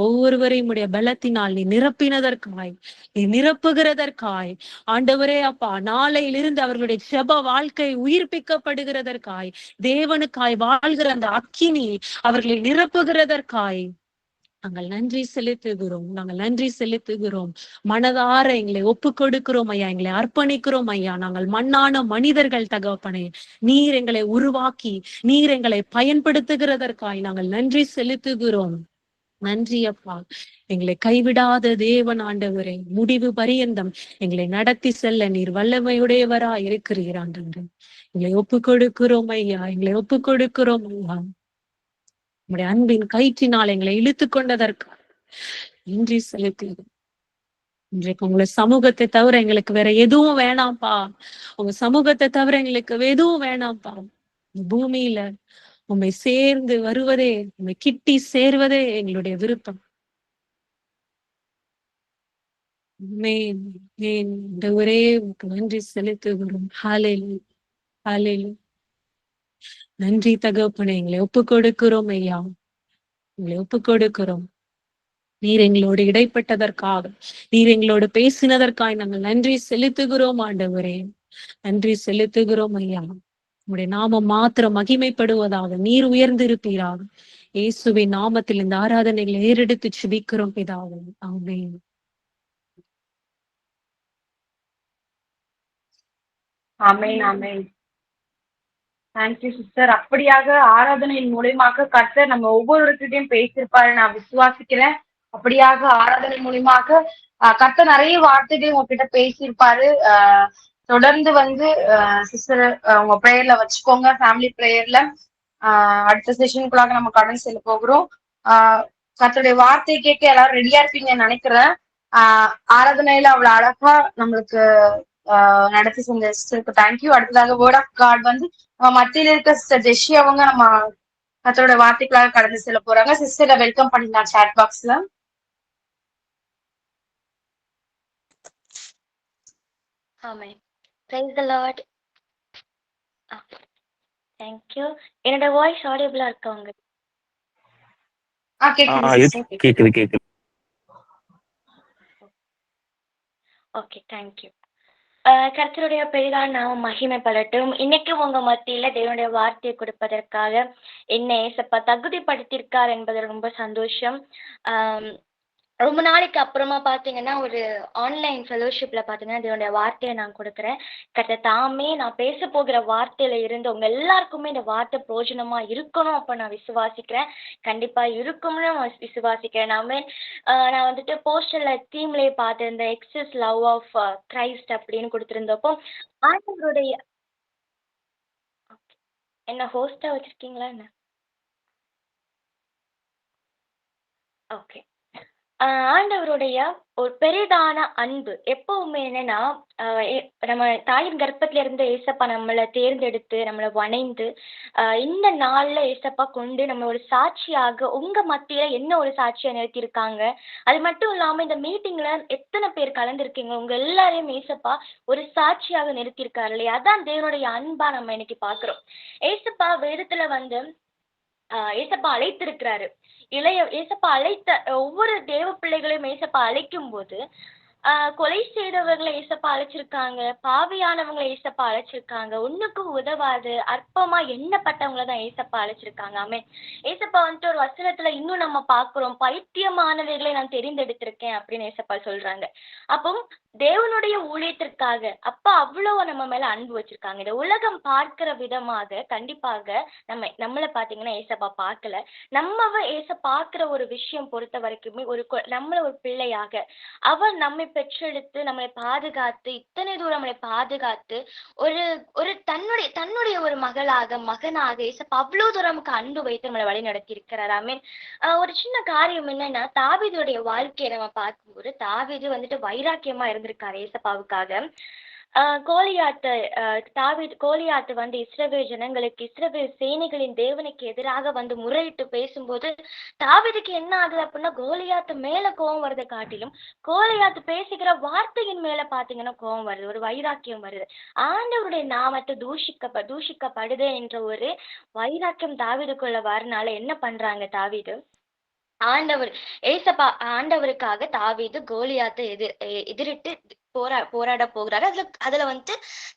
ஒவ்வொருவரையும் உடைய பலத்தினால் நீ நிரப்பினதற்காய், நீ நிரப்புகிறதற்காய் ஆண்டவரே அப்பா, நாளையிலிருந்து அவர்களுடைய ஜெப வாழ்க்கை உயிர்ப்பிக்கப்படுகிறதற்காய், தேவனுக்காய் வாழ்கிற அந்த அக்கினி அவர்களை நிரப்புகிறதற்காய் நாங்கள் நன்றி செலுத்துகிறோம். நாங்கள் நன்றி செலுத்துகிறோம். மனதார எங்களை ஒப்பு கொடுக்கிறோம் ஐயா, எங்களை அர்ப்பணிக்கிறோம் ஐயா. நாங்கள் மண்ணான மனிதர்கள் தகப்பனே, நீர் எங்களை உருவாக்கி நீர் எங்களை பயன்படுத்துகிறதற்காய் நாங்கள் நன்றி செலுத்துகிறோம். நன்றி அப்பா. எங்களை கைவிடாத தேவன் ஆண்டவரே, முடிவு பரியந்தம் எங்களை நடத்தி செல்ல நீர் வல்லமையுடையவரா இருக்கிறீர் ஆண்டவரே. எங்களை ஒப்பு கொடுக்கிறோம் ஐயா, எங்களை ஒப்பு கொடுக்கிறோம் ஐயா. உங்களுடைய அன்பின் கயிற்றினால் எங்களை இழுத்து கொண்டதற்கு நன்றி செலுத்துகிறோம். இன்றைக்கு உங்களை சமூகத்தை தவிர எங்களுக்கு வேற எதுவும் வேணாம்ப்பா. உங்க சமூகத்தை தவிர எங்களுக்கு எதுவும் வேணாம்ப்பா. பூமியில உண்மை சேர்ந்து வருவதே, உண்மை கிட்டி சேர்வதே எங்களுடைய விருப்பம். இந்த ஒரே நன்றி செலுத்துகிறோம். ஹalleluya, ஹalleluya. நன்றி தகப்பனே, எங்களை ஒப்பு கொடுக்கிறோம் ஐயா, எங்களை ஒப்பு கொடுக்கிறோம். நீர் எங்களோடு இடைப்பட்டதற்காக, நீர் எங்களோடு பேசினதற்காக நாங்கள் நன்றி செலுத்துகிறோம் ஆண்டவரே, நன்றி செலுத்துகிறோம் ஐயா. உங்களுடைய நாமம் மாத்திரம் மகிமைப்படுவதாக, நீர் உயர்ந்திருப்பீராக. இயேசுவின் நாமத்தில் இந்த ஆராதனைகளை ஏறெடுத்து சுபிக்கிறோம் பிதாவே, ஆமென். ஆமென், ஆமென். Thank you sister. அப்படியாக ஆராதனையின் மூலியமாக கர்த்தர் நம்ம ஒவ்வொருவர்கிட்டையும் பேசியிருப்பாரு நான் விசுவாசிக்கிறேன். அப்படியாக ஆராதனை மூலியமாக கர்த்தர் நிறைய வார்த்தைகள் உங்ககிட்ட பேசியிருப்பாரு. தொடர்ந்து வந்து சிஸ்டர் உங்க ப்ரேயர்ல வச்சுக்கோங்க, ஃபேமிலி ப்ரேயர்ல. அடுத்த செஷனுக்குள்ளாக நம்ம கடந்து செல்ல போகிறோம். கர்த்தருடைய வார்த்தையை கேட்க எல்லாரும் ரெடியா இருப்பீங்கன்னு நினைக்கிறேன். ஆராதனையில அவ்வளவு அழகா நம்மளுக்கு நடத்தி செஞ்ச சிஸ்டருக்கு தேங்க்யூ. அடுத்ததாக வேர்ட் ஆஃப் காட் வந்து நம்ம மத்தியில இருக்க சிஸ்டர் ஜெஷி அவங்க நம்ம கர்த்தரோட வார்த்தைகளாக கடந்து செல்ல போறாங்க. சிஸ்டரை வெல்கம் பண்ணிடலாம் சாட் பாக்ஸ்ல. Amen. Praise the lord. Thank you. என்னோட வாய்ஸ் ஆடியபிளா இருக்கா உங்களுக்கு? கேக்குது. Okay, thank you. கர்த்தருடைய பெரிதான நாமம் மகிமைப்படட்டும். இன்னைக்கு உங்க மத்தியில தேவனுடைய வார்த்தையை கொடுப்பதற்காக என்ன ஏசப்பா தகுதிப்படுத்தியிருக்கார் என்பது ரொம்ப சந்தோஷம். ரொம்ப நாளைக்கு அப்புறமா பார்த்தீங்கன்னா ஒரு ஆன்லைன் ஃபெலோஷிப்ல பார்த்தீங்கன்னா இதனுடைய வார்த்தையை நான் கொடுக்குறேன். கர்த்தர் தாமே நான் பேச போகிற வார்த்தையில இருந்து உங்க எல்லாருக்குமே இந்த வார்த்தை பிரயோஜனமா இருக்கணும் அப்போ நான் விசுவாசிக்கிறேன். கண்டிப்பா இருக்கும்னு நான் விசுவாசிக்கிறேன். நான் வந்துட்டு போஸ்டர்ல தீம்லயே பார்த்திருந்தேன், எக்ஸஸ் லவ் ஆஃப் கிரைஸ்ட் அப்படின்னு கொடுத்துருந்தப்போ ஆண்டவருடைய என்ன ஹோஸ்டா வச்சிருக்கீங்களா என்ன? ஓகே. ஆண்டவருடைய ஒரு பெரிதான அன்பு எப்பவுமே என்னன்னா நம்ம தாயின் கர்ப்பத்துல இருந்து ஏசப்பா நம்மளை தேர்ந்தெடுத்து நம்மளை வணைந்து இந்த நாள்ல ஏசப்பா கொண்டு நம்ம ஒரு சாட்சியாக உங்க மத்தியில என்ன ஒரு சாட்சியா நிறுத்தியிருக்காங்க. அது மட்டும் இல்லாம இந்த மீட்டிங்ல எத்தனை பேர் கலந்துருக்கீங்க உங்க எல்லாரையும் ஏசப்பா ஒரு சாட்சியாக நிறுத்தியிருக்காரு இல்லையா? அதான் தேவனுடைய அன்பா நம்ம இன்னைக்கு பாக்குறோம். ஏசப்பா வேதத்துல வந்து ஏசப்பா அழைத்திருக்கிறாரு. ஏசப்பா அழைத்த ஒவ்வொரு தேவ பிள்ளைகளையும் ஏசப்பா அழைக்கும் போது கொலை செய்தவர்களை ஏசப்பா அழைச்சிருக்காங்க, பாவியானவங்களை ஏசப்பா அழைச்சிருக்காங்க, ஒண்ணுக்கும் உதவாது அற்பமா எண்ணப்பட்டவங்கள தான் ஏசப்பா அழைச்சிருக்காங்க. ஆமென். ஏசப்பா வந்துட்டு ஒரு வசனத்துல இன்னும் நம்ம பாக்குறோம், பைத்தியமானவைகளை நான் தெரிந்தெடுத்திருக்கேன் அப்படின்னு ஏசப்பா சொல்றாங்க. அப்போ தேவனுடைய ஊழியத்திற்காக அப்பா அவ்வளவு நம்ம மேல அன்பு வச்சிருக்காங்க. இந்த உலகம் பார்க்கிற விதமாக கண்டிப்பாக நம்மளை பாத்தீங்கன்னா ஏசப்பா பார்க்கல. நம்ம பார்க்கிற ஒரு விஷயம் பொறுத்த வரைக்குமே நம்மள ஒரு பிள்ளையாக அவர் நம்மை பெற்றெடுத்து நம்மளை பாதுகாத்து இத்தனை தூரம் நம்மளை பாதுகாத்து ஒரு ஒரு தன்னுடைய ஒரு மகனாக ஏசப்பா அவ்வளவு தூரம் நமக்கு அன்பு வைத்து நம்மளை வழி நடத்தி இருக்கிறார். ஆமென். ஒரு சின்ன காரியம் என்னன்னா, தாவீதுடைய வாழ்க்கையை நம்ம பார்க்கும்போது தாவீது வந்துட்டு வைராக்கியமா இருந்திருக்காரு ஏசப்பாவுக்காக. கோலியாத்து வந்து இஸ்ரவேல் ஜனங்களுக்கு இஸ்ரவேல் சேனைகளின் தேவனுக்கு எதிராக வந்து முறையிட்டு பேசும்போது தாவீதுக்கு என்ன ஆகுது அப்படின்னா, கோலியாத்து மேல கோபம் வருதை காட்டிலும் கோலியாத்து பேசுகிற வார்த்தையின் மேல பாத்தீங்கன்னா கோபம் வருது, ஒரு வைராக்கியம் வருது. ஆண்டவருடைய நாமத்தை தூஷிக்கப்படுது என்ற ஒரு வைராக்கியம் தாவீதுக்குள்ள வரனால என்ன பண்றாங்க தாவீது, ஆண்டவருக்காக தாவீது கோலியாத்தை எதிரிட்டு போராட போகிறாரு. அதுல வந்துட்டு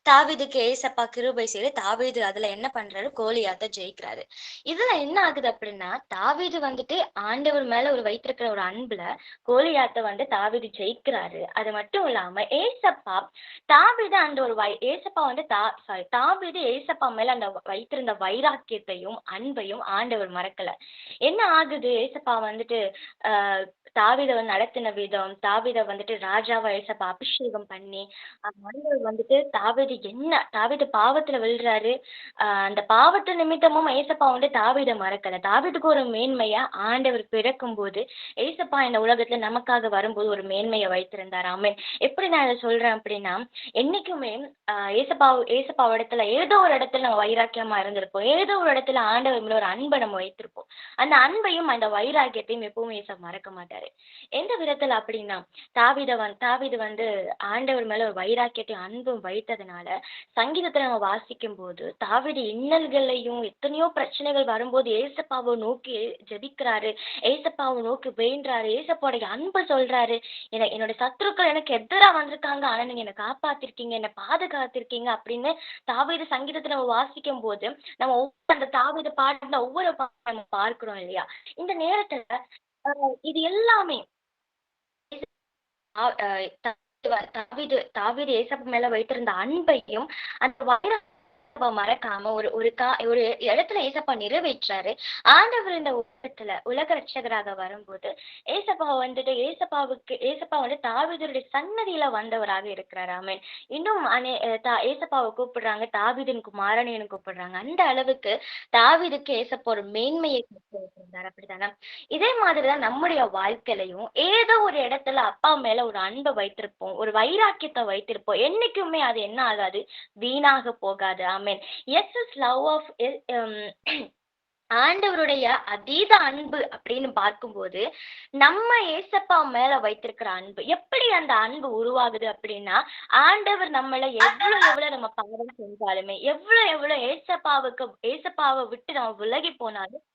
தாவீதுக்கு ஏசப்பா கிருபை செய்து தாவீது அதுல என்ன பண்றாரு, கோலியாத்த ஜெயிக்கிறாரு. இதுல என்ன ஆகுது அப்படின்னா, தாவீது வந்துட்டு ஆண்டவர் மேல ஒரு வைத்திருக்கிற ஒரு அன்புல கோலியாத்த வந்து தாவீது ஜெயிக்கிறாரு. அது மட்டும் இல்லாம ஏசப்பா தாவீது அந்த ஒரு ஏசப்பா வந்து தாவீது ஏசப்பா மேல அந்த வைத்திருந்த வைராக்கியத்தையும் அன்பையும் ஆண்டவர் மறக்கல. என்ன ஆகுது, ஏசப்பா வந்துட்டு ஆஹ் தாவீத வந்து நடத்தின விதம், தாவீத வந்துட்டு ராஜாவா ஏசப்பா அபிஷேகம் பண்ணி ஆண்டவர் வந்துட்டு தாவீது பாவத்துல விழுறாரு. அந்த பாவத்து நிமித்தமும் ஏசப்பா வந்து தாவீத மறக்கல. தாவீதுக்கு ஒரு மேன்மையா ஆண்டவர் பிறக்கும் போது ஏசப்பா இந்த உலகத்துல நமக்காக வரும்போது ஒரு மேன்மையை வைத்திருந்தார். ஆமென். எப்படி நான் இதை சொல்றேன் அப்படின்னா, என்னைக்குமே ஏசப்பா இடத்துல ஏதோ ஒரு இடத்துல நம்ம வைராக்கியமா இருந்திருப்போம். ஏதோ ஒரு இடத்துல ஆண்டவர் மேல ஒரு அன்பை நம்ம வைத்திருப்போம். அந்த அன்பையும் அந்த வைராக்கியத்தையும் எப்பவுமே ஏசப்பா மறக்க மாட்டாரு. எந்த விதத்துல அப்படின்னா, தாவீது வந்து ஆண்டவர் மேல ஒரு வைராக்கியத்தையும் அன்பும் வைத்ததுனால சங்கீதத்துல நம்ம வாசிக்கும் போது தாவீது இன்னல்களையும் எத்தனையோ பிரச்சனைகள் வரும்போது ஏசப்பாவை நோக்கி ஜெபிக்கிறாரு, ஏசப்பாவை நோக்கி வேண்டுறாரு, ஏசப்பாவுடைய அன்பை சொல்றாரு. என்னோட சத்துருக்கள் எனக்கு எதிரா வந்திருக்காங்க, ஆனா நீங்க என்னை காப்பாத்திருக்கீங்க, என்னை பாதுகாத்திருக்கீங்க அப்படின்னு தாவீது சங்கீதத்துல நம்ம வாசிக்கும் போது நம்ம அந்த தாவீது பாடின ஒவ்வொரு பாட்டும் நம்ம பார்க்கிறோம் இல்லையா? இந்த நேரத்துல இது எல்லாமே தாவீது ஏசப்பா மேல வைத்திருந்த அன்பையும் அந்த மறக்காம ஒரு இடத்துல ஏசப்பா நிறைவேற்றாரு. ஆண்டவர் இந்த உலக ரட்சகராக வரும்போது ஏசப்பா வந்து தாவீதுடைய சன்னதியில வந்தவராக இருக்கிறார். ஆமென். இன்னும் ஏசப்பாவை கூப்பிடுறாங்க, தாவீதின் குமாரனையும் கூப்பிடுறாங்க. அந்த அளவுக்கு தாவீதுக்கு ஏசப்பா ஒரு மேன்மையை கொடுத்திருந்தார். அப்படித்தானே? இதே மாதிரிதான் நம்முடைய வாழ்க்கையிலையும் ஏதோ ஒரு இடத்துல அப்பா மேல ஒரு அன்பை வைத்திருப்போம், ஒரு வைராக்கியத்தை வைத்திருப்போம். என்னைக்குமே அது என்ன ஆகாது, வீணாக போகாது. ஆமென். ஆண்டவருடைய அதீத அன்பு அப்படின்னு பார்க்கும்போது நம்ம ஏசப்பா மேல வைத்திருக்கிற அன்பு எப்படி அந்த அன்பு உருவாகுது அப்படின்னா, ஆண்டவர் நம்மள எவ்வளவு நம்ம பாவம் செஞ்சாலுமே, எவ்வளவு ஏசப்பாவை விட்டு நம்ம விலகி போனாலும்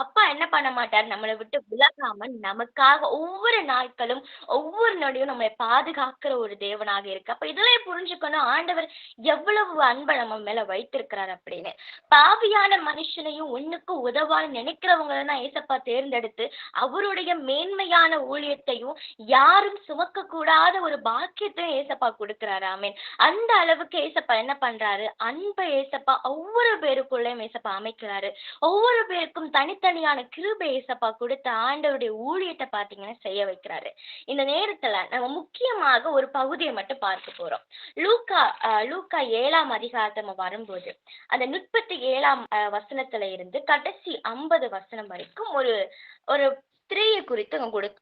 அப்பா என்ன பண்ண மாட்டார், நம்மளை விட்டு விலகாம நமக்காக ஒவ்வொரு நாட்களும் ஒவ்வொரு நொடியும் நம்மளை பாதுகாக்கிற ஒரு தேவனாக இருக்கு. அப்ப இதுலயே புரிஞ்சுக்கணும் ஆண்டவர் எவ்வளவு அன்பை நம்ம மேல வைத்திருக்கிறார் அப்படின்னு. பாவியான மனுஷனையும் ஒண்ணுக்கு உதவான்னு நினைக்கிறவங்களை தான் ஏசப்பா தேர்ந்தெடுத்து அவருடைய மேன்மையான ஊழியத்தையும் யாரும் சுமக்க கூடாத ஒரு பாக்கியத்தையும் ஏசப்பா கொடுக்கிறாரு. ஆமீன். அந்த அளவுக்கு ஏசப்பா என்ன பண்றாரு, அன்பை ஏசப்பா ஒவ்வொரு பேருக்குள்ளேயும் ஏசப்பா அமைக்கிறாரு. ஒவ்வொரு பேருக்கும் தனித்தனியான கிருபை ஏசப்பா கொடுத்த ஆண்டவருடைய ஊழியத்தை பாத்தீங்கன்னா செய்ய வைக்கிறாரு. இந்த நேரத்துல நம்ம முக்கியமாக ஒரு பகுதியை மட்டும் பார்க்க போறோம். லூக்கா 7ஆம் அதிகாரத்தை நம்ம வரும்போது அந்த 37ஆம் வசனத்துல இருந்து கடைசி 50 வசனம் வரைக்கும் ஒரு ஸ்திரீயை குறித்து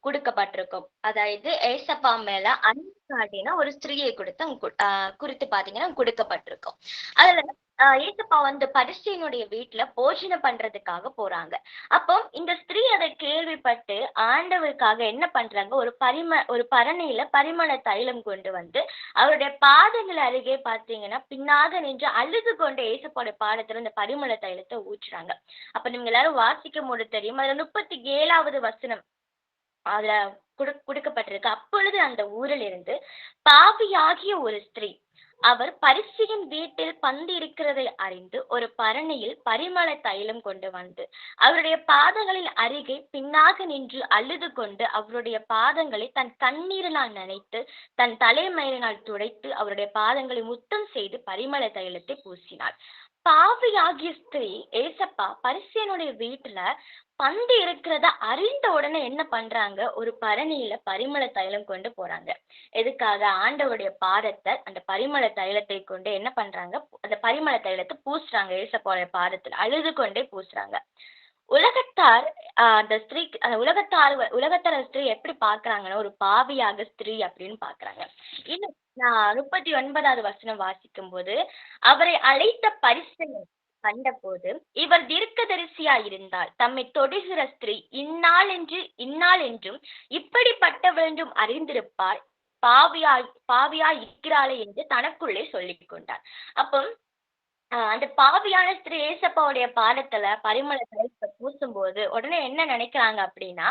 கொடுக்கப்பட்டிருக்கும். அதாவது ஏசப்பா மேல அன்பு காட்டின ஒரு ஸ்திரீயை குறித்து பாத்தீங்கன்னா கொடுக்கப்பட்டிருக்கும். அதுல ஏசப்பா வந்து பரிசேயனுடைய வீட்டுல போஜனம் பண்றதுக்காக போறாங்க. அப்போ இந்த ஸ்திரீ அதை கேள்விப்பட்டு ஆண்டவருக்காக என்ன பண்றாங்க, ஒரு பரணியில பரிமள தைலம் கொண்டு வந்து அவருடைய பாதங்கள் அருகே பாத்தீங்கன்னா பின்னாக நின்று அழுது கொண்டு ஏசப்பாவுடைய பாதத்துல இந்த பரிமள தைலத்தை ஊற்றுறாங்க. அப்ப நீங்க எல்லாரும் வாசிக்கும் போது தெரியும், அதுல 37வது வசனம் அதுல கொடுக்கப்பட்டிருக்கு. அப்பொழுது அந்த ஊரில் இருந்து பாவியாகிய ஒரு ஸ்திரீ அவர் பரிசேயன் வீட்டில் பந்து இருக்கிறதை அறிந்து ஒரு பரணியில் பரிமள தைலம் கொண்டு வந்து அவருடைய பாதங்களின் அருகே பின்னாக நின்று அழுது கொண்டு அவருடைய பாதங்களை தன் கண்ணீரினால் நனைத்து தன் தலைமயிரினால் துடைத்து அவருடைய பாதங்களை முத்தம் செய்து பரிமள தைலத்தை பூசினாள். பாவியாகிய ஸ்திரீ ஏசப்பா பரிசேயனுடைய வீட்டுல பந்து இருக்கிறத அறிந்த உடனே என்ன பண்றாங்க, ஒரு பரணியில பரிமள தைலம் கொண்டு போறாங்க. எதுக்காக, ஆண்டவருடைய பாதத்தை அந்த பரிமள தைலத்தை கொண்டு என்ன பண்றாங்க, அந்த பரிமள தைலத்தை பூசுறாங்க. ஏசப்பாவுடைய பாதத்துல அழுது கொண்டே பூசுறாங்க. உலகத்தார் அந்த ஸ்திரீ உலகத்தார ஸ்திரீ எப்படி பாக்குறாங்கன்னா ஒரு பாவியாக ஸ்திரீ அப்படின்னு பாக்குறாங்க. இன்னும் நான் 39வது வசனம் வாசிக்கும் போது அவரை அழைத்த பரிசேயன் கண்டபோது இவர் தீர்க்கதரிசியா இருந்தால் தம்மை தொடுகிற ஸ்திரீ இந்நாள் என்றும் இப்படிப்பட்டவள் என்றும் அறிந்திருப்பார், பாவியா இருக்கிறாளே என்று தனக்குள்ளே சொல்லிக் கொண்டார். அப்போ அந்த பாவியான ஸ்திரீ ஏசப்பாவுடைய பாதத்துல பரிமள தைலத்தை பூசும்போது உடனே என்ன நினைக்கிறாங்க அப்படின்னா,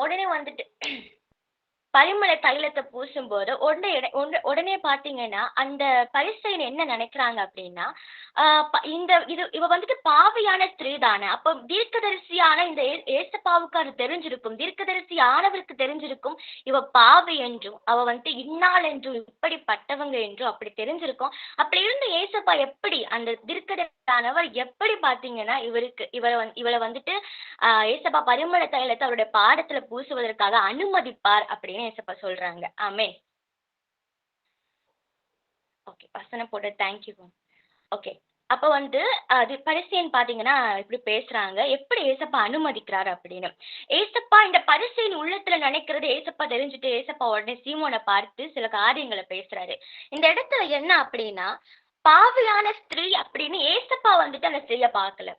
உடனே வந்துட்டு பரிமள தைலத்தை பூசும்போது உடனே பாத்தீங்கன்னா அந்த பரிசேயன் என்ன நினைக்கிறாங்க அப்படின்னா, இவ வந்துட்டு பாவியான ஸ்திரீ தானே, அப்ப தீர்க்கதரிசியான இந்த ஏசப்பாவுக்கு அது தெரிஞ்சிருக்கும், தீர்க்கதரிசி ஆனவருக்கு தெரிஞ்சிருக்கும் இவ பாவி என்றும் அவ வந்துட்டு இன்னாள் என்றும் இப்படிப்பட்டவங்க என்றும் அப்படி தெரிஞ்சிருக்கும். அப்படி இருந்து ஏசப்பா எப்படி அந்த தீர்க்கதரிசியானவர் எப்படி பாத்தீங்கன்னா இவளை வந்துட்டு ஏசப்பா பரிமள தைலத்தை அவருடைய பாடத்துல பூசுவதற்காக அனுமதிப்பார் அப்படின்னு ஏசப்பா சொல்றாங்க. ஆமென். ஓகே, வசனம் போட்டு தேங்க்யூ. ஓகே, அப்ப வந்து அது பரிசேயன் பாத்தீங்கன்னா இப்படி பேசுறாங்க, எப்படி ஏசப்பா அனுமதிக்கிறாரு அப்படின்னு. ஏசப்பா இந்த பரிசேயன் உள்ளத்துல நினைக்கிறது ஏசப்பா தெரிஞ்சுட்டு ஏசப்பா உடனே சீமோனை பார்த்து சில காரியங்களை பேசுறாரு. இந்த இடத்துல என்ன அப்படின்னா, பாவியான ஸ்திரீ அப்படின்னு ஏசப்பா வந்துட்டு அந்த ஸ்திரீய பார்க்கல.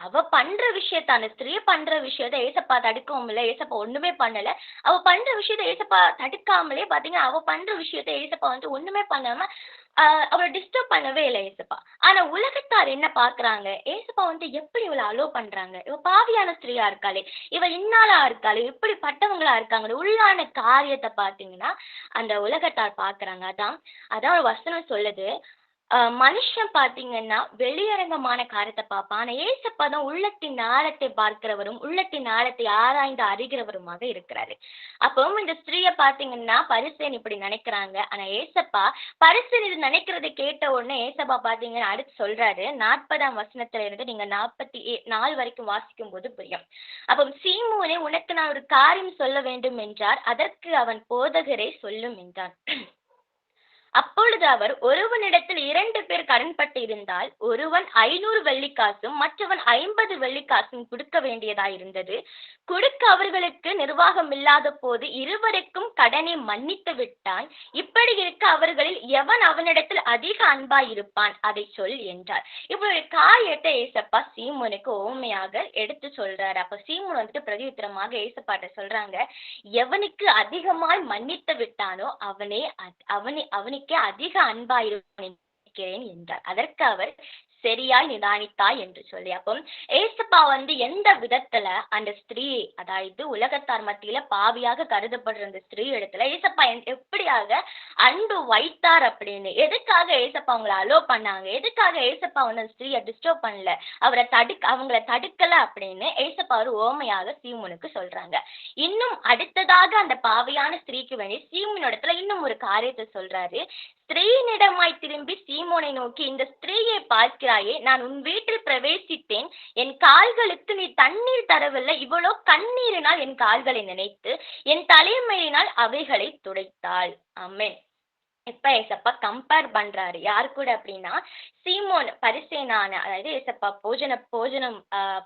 அவ பண்ற விஷயத்த, அந்த ஸ்திரீ பண்ற விஷயத்த ஏசப்பா தடுக்கவும் இல்லை, ஏசப்பா ஒண்ணுமே பண்ணல. அவ பண்ற விஷயத்த ஏசப்பா தடுக்காமலே பாத்தீங்கன்னா அவ பண்ற விஷயத்த ஏசப்பா வந்து ஒண்ணுமே பண்ணாம அவளை டிஸ்டர்ப் பண்ணவே இல்லை ஏசப்பா. ஆனா உலகத்தார் என்ன பாக்குறாங்க, ஏசப்பா வந்து எப்படி இவளை அலோ பண்றாங்க, இவ பாவியான ஸ்திரீயா இருக்காளே, இவ இன்னாளா இருக்காளே, இப்படிப்பட்டவங்களா இருக்காங்க, உள்ளான காரியத்தை பாத்தீங்கன்னா அந்த உலகத்தார் பாக்குறாங்க. அதான் ஒரு வசனம் சொல்லுது, மனுஷன் பாத்தீங்கன்னா வெளியரங்கமான காரியத்தை பார்ப்பான், ஆனா ஏசப்பா தான் உள்ளத்தின் ஆழத்தை பார்க்கிறவரும் உள்ளத்தின் ஆழத்தை ஆராய்ந்து அறிகிறவருமாக இருக்கிறாரு. அப்பவும் இந்த ஸ்திரீய பாத்தீங்கன்னா பரிசேயன் இப்படி நினைக்கிறாங்க. ஆனா ஏசப்பா பரிசேயன் இது நினைக்கிறதை கேட்ட உடனே ஏசப்பா பாத்தீங்கன்னா அடுத்து சொல்றாரு, 40ஆம் வசனத்துல இருந்து நீங்க 44 வரைக்கும் வாசிக்கும் போது புரியும். அப்போ சீமோனே, உனக்கு நான் ஒரு காரியம் சொல்ல வேண்டும் என்றார். அதற்கு அவன், போதகரே சொல்லும் என்றான். அப்பொழுது அவர், ஒருவனிடத்தில் 2 பேர் கடன்பட்டு இருந்தால் ஒருவன் 500 வெள்ளிக்காசும் மற்றவன் 50 வெள்ளிக்காசும் கொடுக்க வேண்டியதாயிருந்தது. கொடுக்க அவர்களுக்கு நிர்வாகம் இல்லாத போது இருவருக்கும் கடனை மன்னித்து விட்டான். இப்படி இருக்க அவர்களில் எவன் அவனிடத்தில் அதிக அன்பாய் இருப்பான், அதை சொல் என்றார். இப்படி ஒரு காரியத்தை ஏசப்பா சீமோனுக்கு ஓமையாக எடுத்து சொல்றாரு. அப்ப சீமோன் வந்துட்டு பிரதியுத்தரமாக ஏசப்பாட்ட சொல்றாங்க, எவனுக்கு அதிகமாய் மன்னித்து விட்டானோ அவனுக்கே அதிக அன்பாயிருக்கிறேன் என்றார். அதற்கு அவர், சரியாய் நிதானித்தாய் என்று சொல்லி. அப்போ ஏசப்பா வந்து எந்த விதத்துல அந்த ஸ்திரீ, அதாவது உலகத்தார் மத்தியில பாவியாக கருதப்படுற அந்த ஸ்திரீ இடத்துல ஏசப்பா எப்படியாக அன்பு வைத்தார் அப்படின்னு, எதுக்காக ஏசப்பா அவங்களை அலோ பண்ணாங்க, எதுக்காக ஏசப்பா வந்து அந்த ஸ்திரீயை டிஸ்டர்ப் பண்ணல, அவங்களை தடுக்கல அப்படின்னு ஏசப்பா ஒரு ஓமையாக சீமோனுக்கு சொல்றாங்க. இன்னும் அடுத்ததாக அந்த பாவியான ஸ்திரீக்கு வேண்டி சீமோன் இடத்துல இன்னும் ஒரு காரியத்தை சொல்றாரு. ஸ்திரீயினிடமாய் திரும்பி சீமோனை நோக்கி, இந்த ஸ்திரீயை பார்க்கிறாயே, நான் உன் வீட்டில் பிரவேசித்தேன், என் கால்களுக்கு நீ தண்ணீர் தரவில்லை, இவ்வளோ கண்ணீரினால் என் கால்களை நினைத்து என் தலைமையினால் அவைகளை துடைத்தாள். ஆமென். இப்ப ஏசப்பா கம்பேர் பண்றாரு யாரு கூட அப்படின்னா, சீமோன் பரிசேயனான, அதாவது ஏசப்பா போஜனம்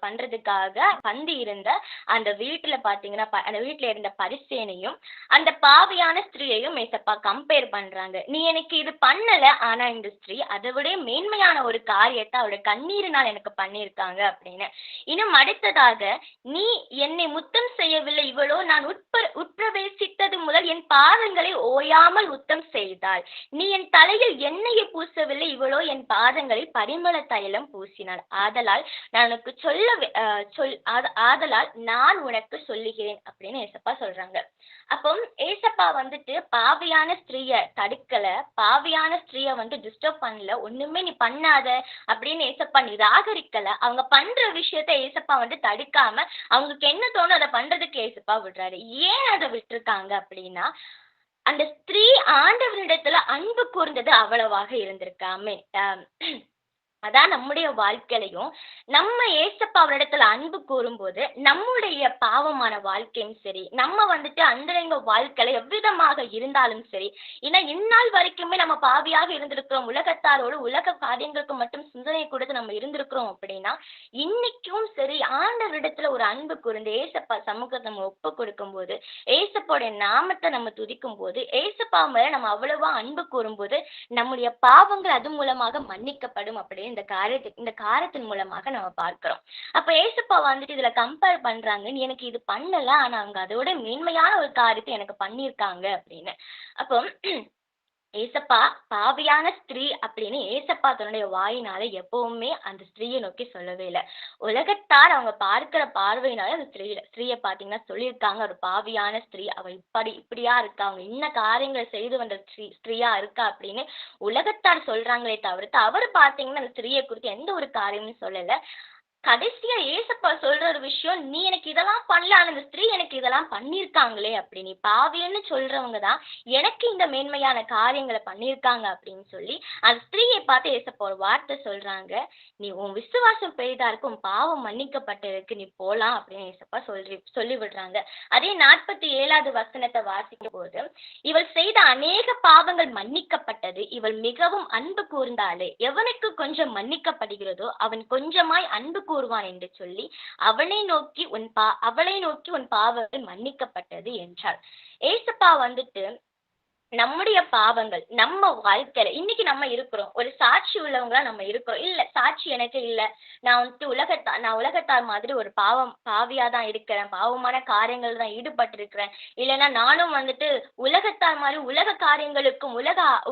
பண்றதுக்காக பந்தி இருந்த அந்த வீட்டுல பாத்தீங்கன்னா அந்த வீட்டுல இருந்த பரிசேயனையும் அந்த பாவியான ஸ்திரீயையும் ஏசப்பா கம்பேர் பண்றாங்க. நீ எனக்கு இது பண்ணல, ஆனா இந்த ஸ்திரீ அதை விட மேன்மையான ஒரு காரியத்தை அவருடைய கண்ணீரினால் எனக்கு பண்ணியிருக்காங்க அப்படின்னு. இன்னும் அடுத்ததாக, நீ என்னை முத்தம் செய்யவில்லை, இவளோ நான் உட்பிரவேசித்தது முதல் என் பாதங்களை ஓயாமல் முத்தம் செய்தாள். நீ என் தலையில் எண்ணெயை பூசவில்லை, இவளோ என் பாதங்களை பரிமள தைலம் பூசினாள். ஆதலால் நான் உனக்கு சொல்லுகிறேன் அப்படின்னு ஏசப்பா சொல்றாங்க. அப்போ ஏசப்பா வந்துட்டு பாவியான ஸ்திரீய தடுக்கல, பாவியான ஸ்திரீய வந்து டிஸ்டர்ப் பண்ணல, ஒண்ணுமே நீ பண்ணாத அப்படின்னு ஏசப்பா நிராகரிக்கல. அவங்க பண்ற விஷயத்த ஏசப்பா வந்து தடுக்காம அவங்களுக்கு என்ன தோணும் அதை பண்றதுக்கு ஏசப்பா விடுறாரு. ஏன் அதை விட்டுருக்காங்க அப்படின்னா, அந்த ஸ்திரீ ஆண்டவரிடத்துல அன்பு கூர்ந்தது அவ்வளவாக இருந்திருக்காமே. அதான் நம்முடைய வாழ்க்கையிலையும் நம்ம ஏசப்பா அவரிடத்துல அன்பு கூறும்போது நம்முடைய பாவமான வாழ்க்கையும் சரி, நம்ம வந்துட்டு அந்தரங்க வாழ்க்கையில எவ்விதமாக இருந்தாலும் சரி, ஏன்னா இந்நாள் வரைக்குமே நம்ம பாவியாக இருந்திருக்கிறோம், உலகத்தாரோடு உலக காரியங்களுக்கு மட்டும் சிந்தனை கொடுத்து நம்ம இருந்திருக்கிறோம் அப்படின்னா, இன்னைக்கும் சரி ஆண்டவரிடத்துல ஒரு அன்பு கூர்ந்து ஏசப்பா சமூகத்தை நம்ம ஒப்பு கொடுக்கும் போது, ஏசப்பாவுடைய நாமத்தை நம்ம துதிக்கும் போது, ஏசப்பா மேல நம்ம அவ்வளவா அன்பு கூறும்போது நம்முடைய பாவங்கள் அது மூலமாக மன்னிக்கப்படும் அப்படின்னு இந்த காரியத்தின் மூலமாக நம்ம பார்க்கிறோம். அப்ப ஏசப்பா வந்துட்டு இதுல கம்பேர் பண்றாங்க, நீ எனக்கு இது பண்ணல, ஆனா அவங்க அதோட மேன்மையான ஒரு காரியத்தை எனக்கு பண்ணியிருக்காங்க அப்படின்னு. அப்போ ஏசப்பா பாவியான ஸ்திரீ அப்படின்னு ஏசப்பா தன்னுடைய வாயினால எப்பவுமே அந்த ஸ்திரீயை நோக்கி சொல்லவே இல்லை. உலகத்தார் அவங்க பார்க்கிற பார்வையினால அந்த ஸ்திரீயை பாத்தீங்கன்னா சொல்லியிருக்காங்க, ஒரு பாவியான ஸ்திரீ, அவ இப்படியா இருக்கா, அவங்க இன்ன காரியங்களை செய்து வந்த ஸ்திரீயா இருக்கா அப்படின்னு உலகத்தார் சொல்றாங்களே தவிர்த்து அவர் பாத்தீங்கன்னா அந்த ஸ்திரீயை குறித்து எந்த ஒரு காரியமும் சொல்லல. கடைசியா ஏசப்பா சொல்ற ஒரு விஷயம், நீ எனக்கு இதெல்லாம் பண்ணல, அந்த ஸ்திரீ எனக்கு இதெல்லாம் பண்ணிருக்காங்களே அப்படி, நீ பாவின்னு சொல்றவங்க தான் எனக்கு இந்த மேன்மையான காரியங்களை பண்ணிருக்காங்க அப்படின்னு சொல்லி அந்த ஸ்திரீயை பார்த்து ஏசப்பா ஒரு வார்த்தை சொல்றாங்க, நீ உன் விசுவாசம் பெரிதா இருக்கு, உன் பாவம் மன்னிக்கப்பட்டிருக்கு, நீ போலாம் அப்படின்னு ஏசப்பா சொல்லி விடுறாங்க. அதே 47வது வசனத்தை வாசிக்கும் போது, இவள் செய்த அநேக பாவங்கள் மன்னிக்கப்பட்டது, இவள் மிகவும் அன்பு கூர்ந்தாளே, எவனுக்கு கொஞ்சம் மன்னிக்கப்படுகிறதோ அவன் கொஞ்சமாய் அன்பு கூறுவான் என்று சொல்லி அவளை நோக்கி உன் பாவங்கள் மன்னிக்கப்பட்டது என்றார். ஏசப்பா வந்துட்டு நம்முடைய பாவங்கள் நம்ம வாழ்க்கையில இன்னைக்கு நம்ம இருக்கிறோம், ஒரு சாட்சி உள்ளவங்களா நம்ம இருக்கிறோம். இல்ல சாட்சி எனக்கு இல்ல, நான் வந்துட்டு உலகத்தார் மாதிரி ஒரு பாவியா தான் இருக்கிறேன், பாவமான காரியங்கள் தான் ஈடுபட்டு இருக்கிறேன், இல்லைன்னா நானும் வந்துட்டு உலகத்தார் மாதிரி உலக காரியங்களுக்கும்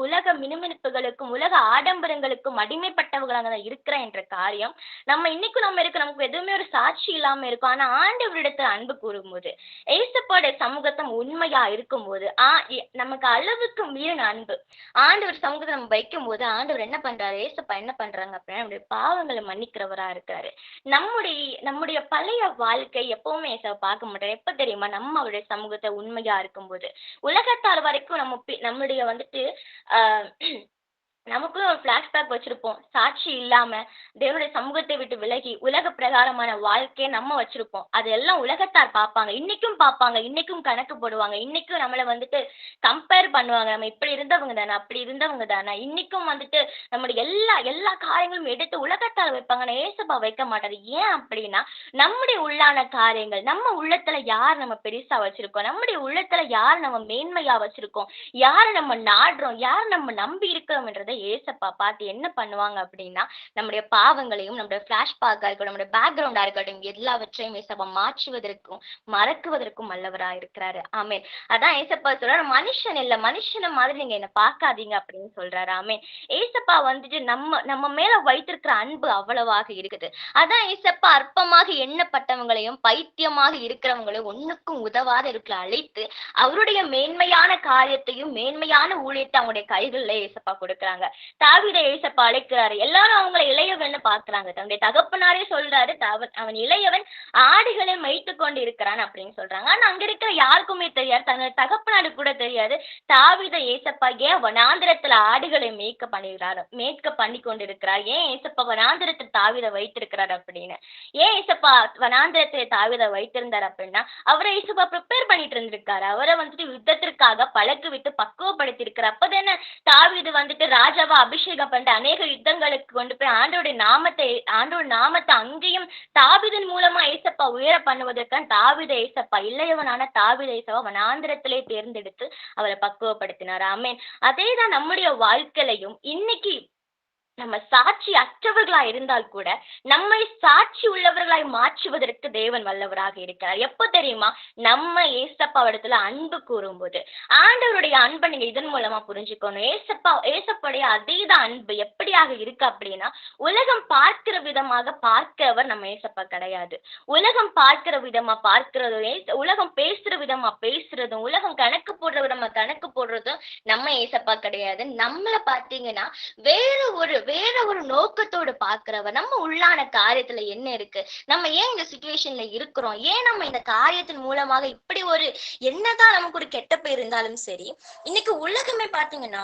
உலக மினுமினுப்புகளுக்கும் உலக ஆடம்பரங்களுக்கும் அடிமைப்பட்டவர்களாக தான் இருக்கிறேன் என்ற காரியம் நம்ம இன்னைக்கும் நமக்கு எதுவுமே ஒரு சாட்சி இல்லாம இருக்கும். ஆனா ஆண்டவரிடத்துல அன்பு கூறும்போது, ஏசப்பாடைய சமூகத்தம் உண்மையா இருக்கும்போது, நமக்கு அளவுக்கு மீறின அன்பு ஆண்டவர் சமூகத்தை நம்ம வைக்கும் போது ஆண்டவர் என்ன பண்றாரு, ஏசப்பா என்ன பண்றாங்க அப்படின்னா நம்முடைய பாவங்களை மன்னிக்கிறவரா இருக்காரு. நம்முடைய பழைய வாழ்க்கை எப்பவுமே ஏசப்பா பார்க்க மாட்டாரு. எப்ப தெரியுமா, நம்ம அவருடைய சமூகத்தை உண்மையா இருக்கும்போது. உலகத்தார் வரைக்கும் நம்முடைய வந்துட்டு நமக்குள்ள ஒரு பிளாஷ்பேக் வச்சிருப்போம், சாட்சி இல்லாம தேவனுடைய சமூகத்தை விட்டு விலகி உலக பிரகாரமான வாழ்க்கையை நம்ம வச்சிருப்போம். அதெல்லாம் உலகத்தார் பார்ப்பாங்க, இன்னைக்கும் கணக்கு போடுவாங்க, இன்னைக்கும் நம்மளை வந்துட்டு கம்பேர் பண்ணுவாங்க, நம்ம இப்படி இருந்தவங்க தானே அப்படி இருந்தவங்க தானே, இன்னைக்கும் வந்துட்டு நம்முடைய எல்லா காரியங்களும் எடுத்து உலகத்தார் வைப்பாங்க, ஆனா ஏசப்பா வைக்க மாட்டாரு. ஏன் அப்படின்னா நம்முடைய உள்ளான காரியங்கள், நம்ம உள்ளத்துல யார் நம்ம பெருசா வச்சிருக்கோம், நம்முடைய உள்ளத்துல யார் நம்ம மேன்மையா வச்சிருக்கோம், யார் நம்ம நாடுறோம், யார் நம்ம நம்பி இருக்கிறோம் என்றதை ஏசப்பா பார்த்து என்ன பண்ணுவாங்க அப்படின்னா நம்முடைய பாவங்களையும் நம்முடைய பிளாஷ்பேக்கா இருக்கட்டும், நம்முடைய பேக்ரவுண்டா இருக்கட்டும், எல்லாவற்றையும் ஏசப்பா மாற்றுவதற்கும் மறக்குவதற்கும் வல்லவரா இருக்கிறாரு. ஆமேன். அதான் ஏசப்பா சொல்றாரு, மனுஷன் இல்ல, மனுஷனை மாதிரி நீங்க என்ன பார்க்காதீங்க அப்படின்னு சொல்றாரு. ஆமேன். ஏசப்பா வந்துட்டு நம்ம மேல வைத்திருக்கிற அன்பு அவ்வளவாக இருக்குது. அதான் ஏசப்பா அற்பமாக எண்ணப்பட்டவங்களையும் பைத்தியமாக இருக்கிறவங்களையும் ஒண்ணுக்கும் உதவாத இருக்கிற அழைத்து அவருடைய மேன்மையான காரியத்தையும் மேன்மையான ஊழியத்தை அவங்களுடைய கைகளில் ஏசப்பா கொடுக்குறாங்க. தாவீதை ஏசப்பா அழைக்கிறாரு, எல்லாரும் அவங்களை இளையவன்னு பாக்குறாங்க. தன்னுடைய தகப்பனாரே சொல்றாரு, அவன் இளையவன், ஆடுகளை மேய்த்து கொண்டு இருக்கிறான் அப்படின்னு சொல்றாங்க. ஆனா அங்க இருக்கிற யாருக்குமே தெரியாது, தன்னுடைய தகப்பனாரு கூட தெரியாது தாவீதை ஏசப்பா ஏன் வனாந்திரத்துல ஆடுகளை மேய்க்க பண்ணி கொண்டிருக்கிறார், ஏன் ஏசப்பா வனாந்திரத்தில் தாவீதை வைத்திருக்கிறார் அப்படின்னு. ஏன் ஏசப்பா வனாந்திரத்துல தாவீதை வைத்திருந்தார் அப்படின்னா அவரை ஏசப்பா ப்ரிப்பேர் பண்ணிட்டு இருந்திருக்காரு, அவரை வந்துட்டு யுத்தத்திற்காக பழக்கு விட்டு பக்குவப்படுத்தி இருக்கிறார். அப்பதானே தாவீது வந்துட்டு ராஜாவா அபிஷேகம் பண்ணிட்டு அநேக யுத்தங்களுக்கு கொண்டு போய் ஆண்டோட நாமத்தை அங்கேயும் தாவீதின் மூலமா ஏசப்பா உயர பண்ணுவதற்கான தாவீதை ஏசப்பா இளையவனான தாவீதை ஏசப்பா வனாந்திரத்திலே தேர்ந்தெடுத்து அவரை பக்குவப்படுத்தினார். ஆமேன். அதேதான் நம்முடைய வாழ்க்கையிலையும் இன்னைக்கு நம்ம சாட்சி அற்றவர்களா இருந்தால் கூட நம்மை சாட்சி உள்ளவர்களாய் மாற்றுவதற்கு தேவன் வல்லவராக இருக்கிறார். எப்ப தெரியுமா, நம்ம ஏசப்பா இடத்துல அன்பு கூறும்போது. ஆண்டவருடைய அன்பை நீங்க இதன் மூலமா புரிஞ்சுக்கணும். ஏசப்பாடைய அதேதான் அன்பு எப்படியாக இருக்கு அப்படின்னா, உலகம் பார்க்கிற விதமாக பார்க்கிறவர் நம்ம ஏசப்பா கிடையாது. உலகம் பார்க்கிற விதமா பார்க்கிறதும், உலகம் பேசுற விதமா பேசுறதும், உலகம் கணக்கு போடுற விதமா கணக்கு போடுறதும் நம்ம ஏசப்பா கிடையாது. நம்மளை பார்த்தீங்கன்னா வேற ஒரு நோக்கத்தோடு பாக்குறவர். நம்ம உள்ளான காரியத்துல என்ன இருக்கு, நம்ம ஏன் இந்த சிச்சுவேஷன்ல இருக்கிறோம், ஏன் நம்ம இந்த காரியத்தின் மூலமாக இப்படி ஒரு என்னதான் நமக்கு ஒரு கெட்ட பேர் இருந்தாலும் சரி, இன்னைக்கு உலகமே பாத்தீங்கன்னா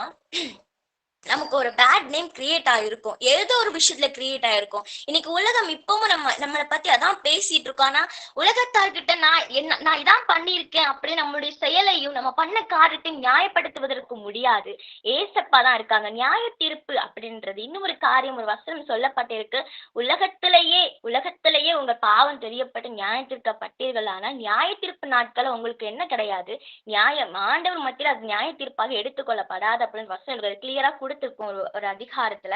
நமக்கு ஒரு பேட் நேம் கிரியேட் ஆயிருக்கும், ஏதோ ஒரு விஷயத்துல கிரியேட் ஆயிருக்கும். இன்னைக்கு உலகம் இப்பவும் நம்மளை பத்தி அதான் பேசிட்டு இருக்கோம். ஆனா உலகத்தார்கிட்ட நான் இதான் பண்ணியிருக்கேன் அப்படின்னு நம்மளுடைய செயலையும் நம்ம பண்ண காரியத்தையும் நியாயப்படுத்துவதற்கு முடியாது. ஏசப்பா தான் இருக்காங்க. நியாய தீர்ப்பு அப்படின்றது இன்னும் ஒரு காரியம், ஒரு வசனம் சொல்லப்பட்டிருக்கு, உலகத்திலேயே உங்க பாவம் தெரியப்பட்டு நியாய தீர்க்கப்பட்டீர்கள். ஆனா நியாய தீர்ப்பு நாட்கள் உங்களுக்கு என்ன கிடையாது, நியாயம் ஆண்டவர் மத்தியில் அது நியாய தீர்ப்பாக எடுத்துக்கொள்ளப்படாது அப்படின்னு வசனம் கிளியரா கொடுத்திருக்கோம் ஒரு அதிகாரத்துல.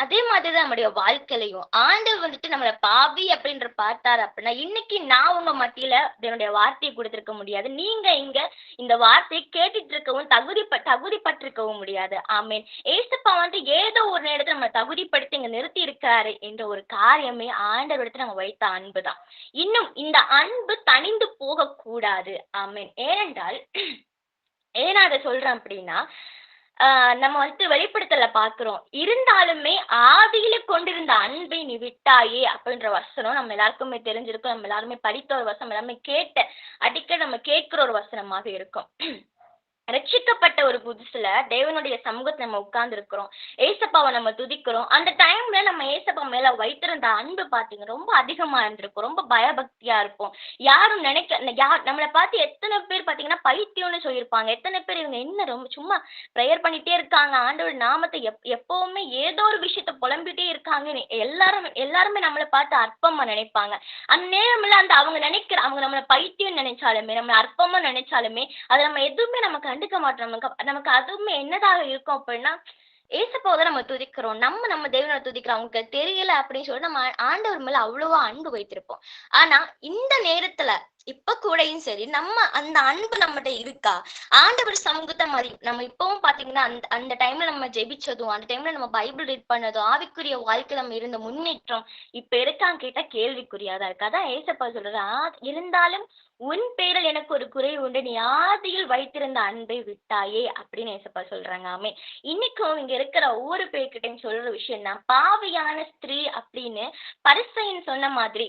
அதே மாதிரிதான் நம்முடைய வாழ்க்கையிலையும் ஆண்டவர் வந்துட்டு நம்மள பாவி அப்படின்ற பார்த்தாரு அப்படின்னா, இன்னைக்கு நான் உங்க மத்தியில என்னுடைய வார்த்தையை கொடுத்திருக்க முடியாது. நீங்க இங்க இந்த வார்த்தையை கேட்டுட்டு இருக்கவும் தகுதிப்பட்டிருக்கவும் முடியாது. ஆமேன். ஏசப்பா வந்துட்டு ஏதோ ஒரு நேரத்துல நம்ம தகுதிப்படுத்தி இங்க நிறுத்தி இருக்காரு என்ற ஒரு காரியமே ஆண்டவரிடத்துல நம்ம வைத்த அன்புதான். இன்னும் இந்த அன்பு தணிந்து போக கூடாது. ஆமேன். ஏனென்றால் ஏன்னா அதை சொல்றேன் அப்படின்னா, நம்ம வந்துட்டு வெளிப்படுத்தல பாக்குறோம். இருந்தாலுமே ஆதியில கொண்டிருந்த அன்பை நீ விட்டாயே அப்படின்ற வசனம் நம்ம எல்லாருக்குமே தெரிஞ்சிருக்கும். நம்ம எல்லாருமே படித்த ஒரு வசனம், எல்லாமே அடிக்கடி நம்ம கேட்கிற ஒரு வசனமாக இருக்கும். ரட்சிக்கப்பட்ட ஒரு புதுசுல தேவனுடைய சமூகத்தை நம்ம உட்கார்ந்து இருக்கிறோம், ஏசப்பாவை நம்ம துதிக்கிறோம். அந்த டைம்ல நம்ம ஏசப்பா மேல வைத்திருந்த அன்பு பாத்தீங்க ரொம்ப அதிகமா இருந்திருக்கும். ரொம்ப பயபக்தியா இருப்போம். யாரும் நம்மளை பார்த்து எத்தனை பேர் பாத்தீங்கன்னா பைத்தியம்னு சொல்லியிருப்பாங்க. எத்தனை பேர் இவங்க என்ன ரொம்ப சும்மா ப்ரேயர் பண்ணிட்டே இருக்காங்க, ஆண்டோட நாமத்தை எப்பவுமே ஏதோ ஒரு விஷயத்த புலம்பிட்டே இருக்காங்க, எல்லாருமே நம்மளை பார்த்து அற்பமா நினைப்பாங்க. அந்த நேரம்ல அவங்க நம்மளை பைத்தியம் நினைச்சாலுமே, நம்மளை அற்பமா நினைச்சாலுமே அதை நம்ம எதுவுமே நமக்கு கண்டுக்க மாட்டோம். நமக்கு அதுவுமே என்னதாக இருக்கும் அப்படின்னா, ஏசப்பாவை நம்ம துதிக்கிறோம், நம்ம தேவனை துதிக்கிறோம். அவங்களுக்கு தெரியல அப்படின்னு சொல்லி நம்ம ஆண்டவர் மேல அவ்வளவா அன்பு வைத்திருப்போம். ஆனா இந்த நேரத்துல இப்ப கூடயும் சரி, நம்ம அந்த அன்பு நம்மகிட்ட இருக்கா? ஆண்டவர் சமூகத்தை நம்ம இப்பவும் பாத்தீங்கன்னா அந்த டைம்ல நம்ம ஜெபிச்சதும், அந்த டைம்ல நம்ம பைபிள் ரீட் பண்ணதும், ஆவிக்குரிய வாழ்க்கை நம்ம இருந்த முன்னேற்றம் இப்ப இருக்கான்னு கேட்டா கேள்விக்குரியாதான் இருக்கு. அதான் ஏசப்பா சொல்றா, இருந்தாலும் உன் பேரில் எனக்கு ஒரு குறை உண்டு, நீ ஆதியில் வைத்திருந்த அன்பை விட்டாயே அப்படின்னு ஏசப்பா சொல்றாங்க. ஆமே. இன்னைக்கும் இங்க இருக்கிற ஒவ்வொரு பேர்கிட்டையும் சொல்ற விஷயம் தான், பாவியான ஸ்திரீ அப்படின்னு பரிசேயன் சொன்ன மாதிரி,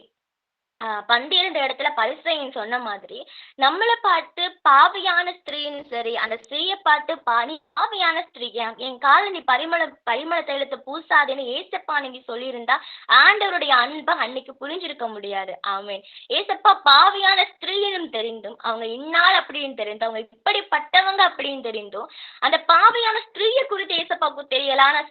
பந்தியிருந்த இடத்துல பரிசேயன் சொன்ன மாதிரி, நம்மளை பார்த்து பாவியான ஸ்திரீன்னு சரி, அந்த ஸ்திரீயை பார்த்து நீ பாவியான ஸ்திரீ, என் கால நீ பரிமள தைலத்தை பூசாதேன்னு ஏசப்பா நீங்க சொல்லியிருந்தா ஆண்டவருடைய அன்பை அன்னைக்கு புரிஞ்சிருக்க முடியாது. ஆமேன். ஏசப்பா பாவியான ஸ்திரீனும் தெரிந்தும், அவங்க இன்னாள் அப்படின்னு தெரிந்தும், அவங்க இப்படிப்பட்டவங்க அப்படின்னு தெரிந்தும், அந்த பாவியான ஸ்திரீயை குறித்து ஏசப்பாவுக்கு தெரியல. ஆனா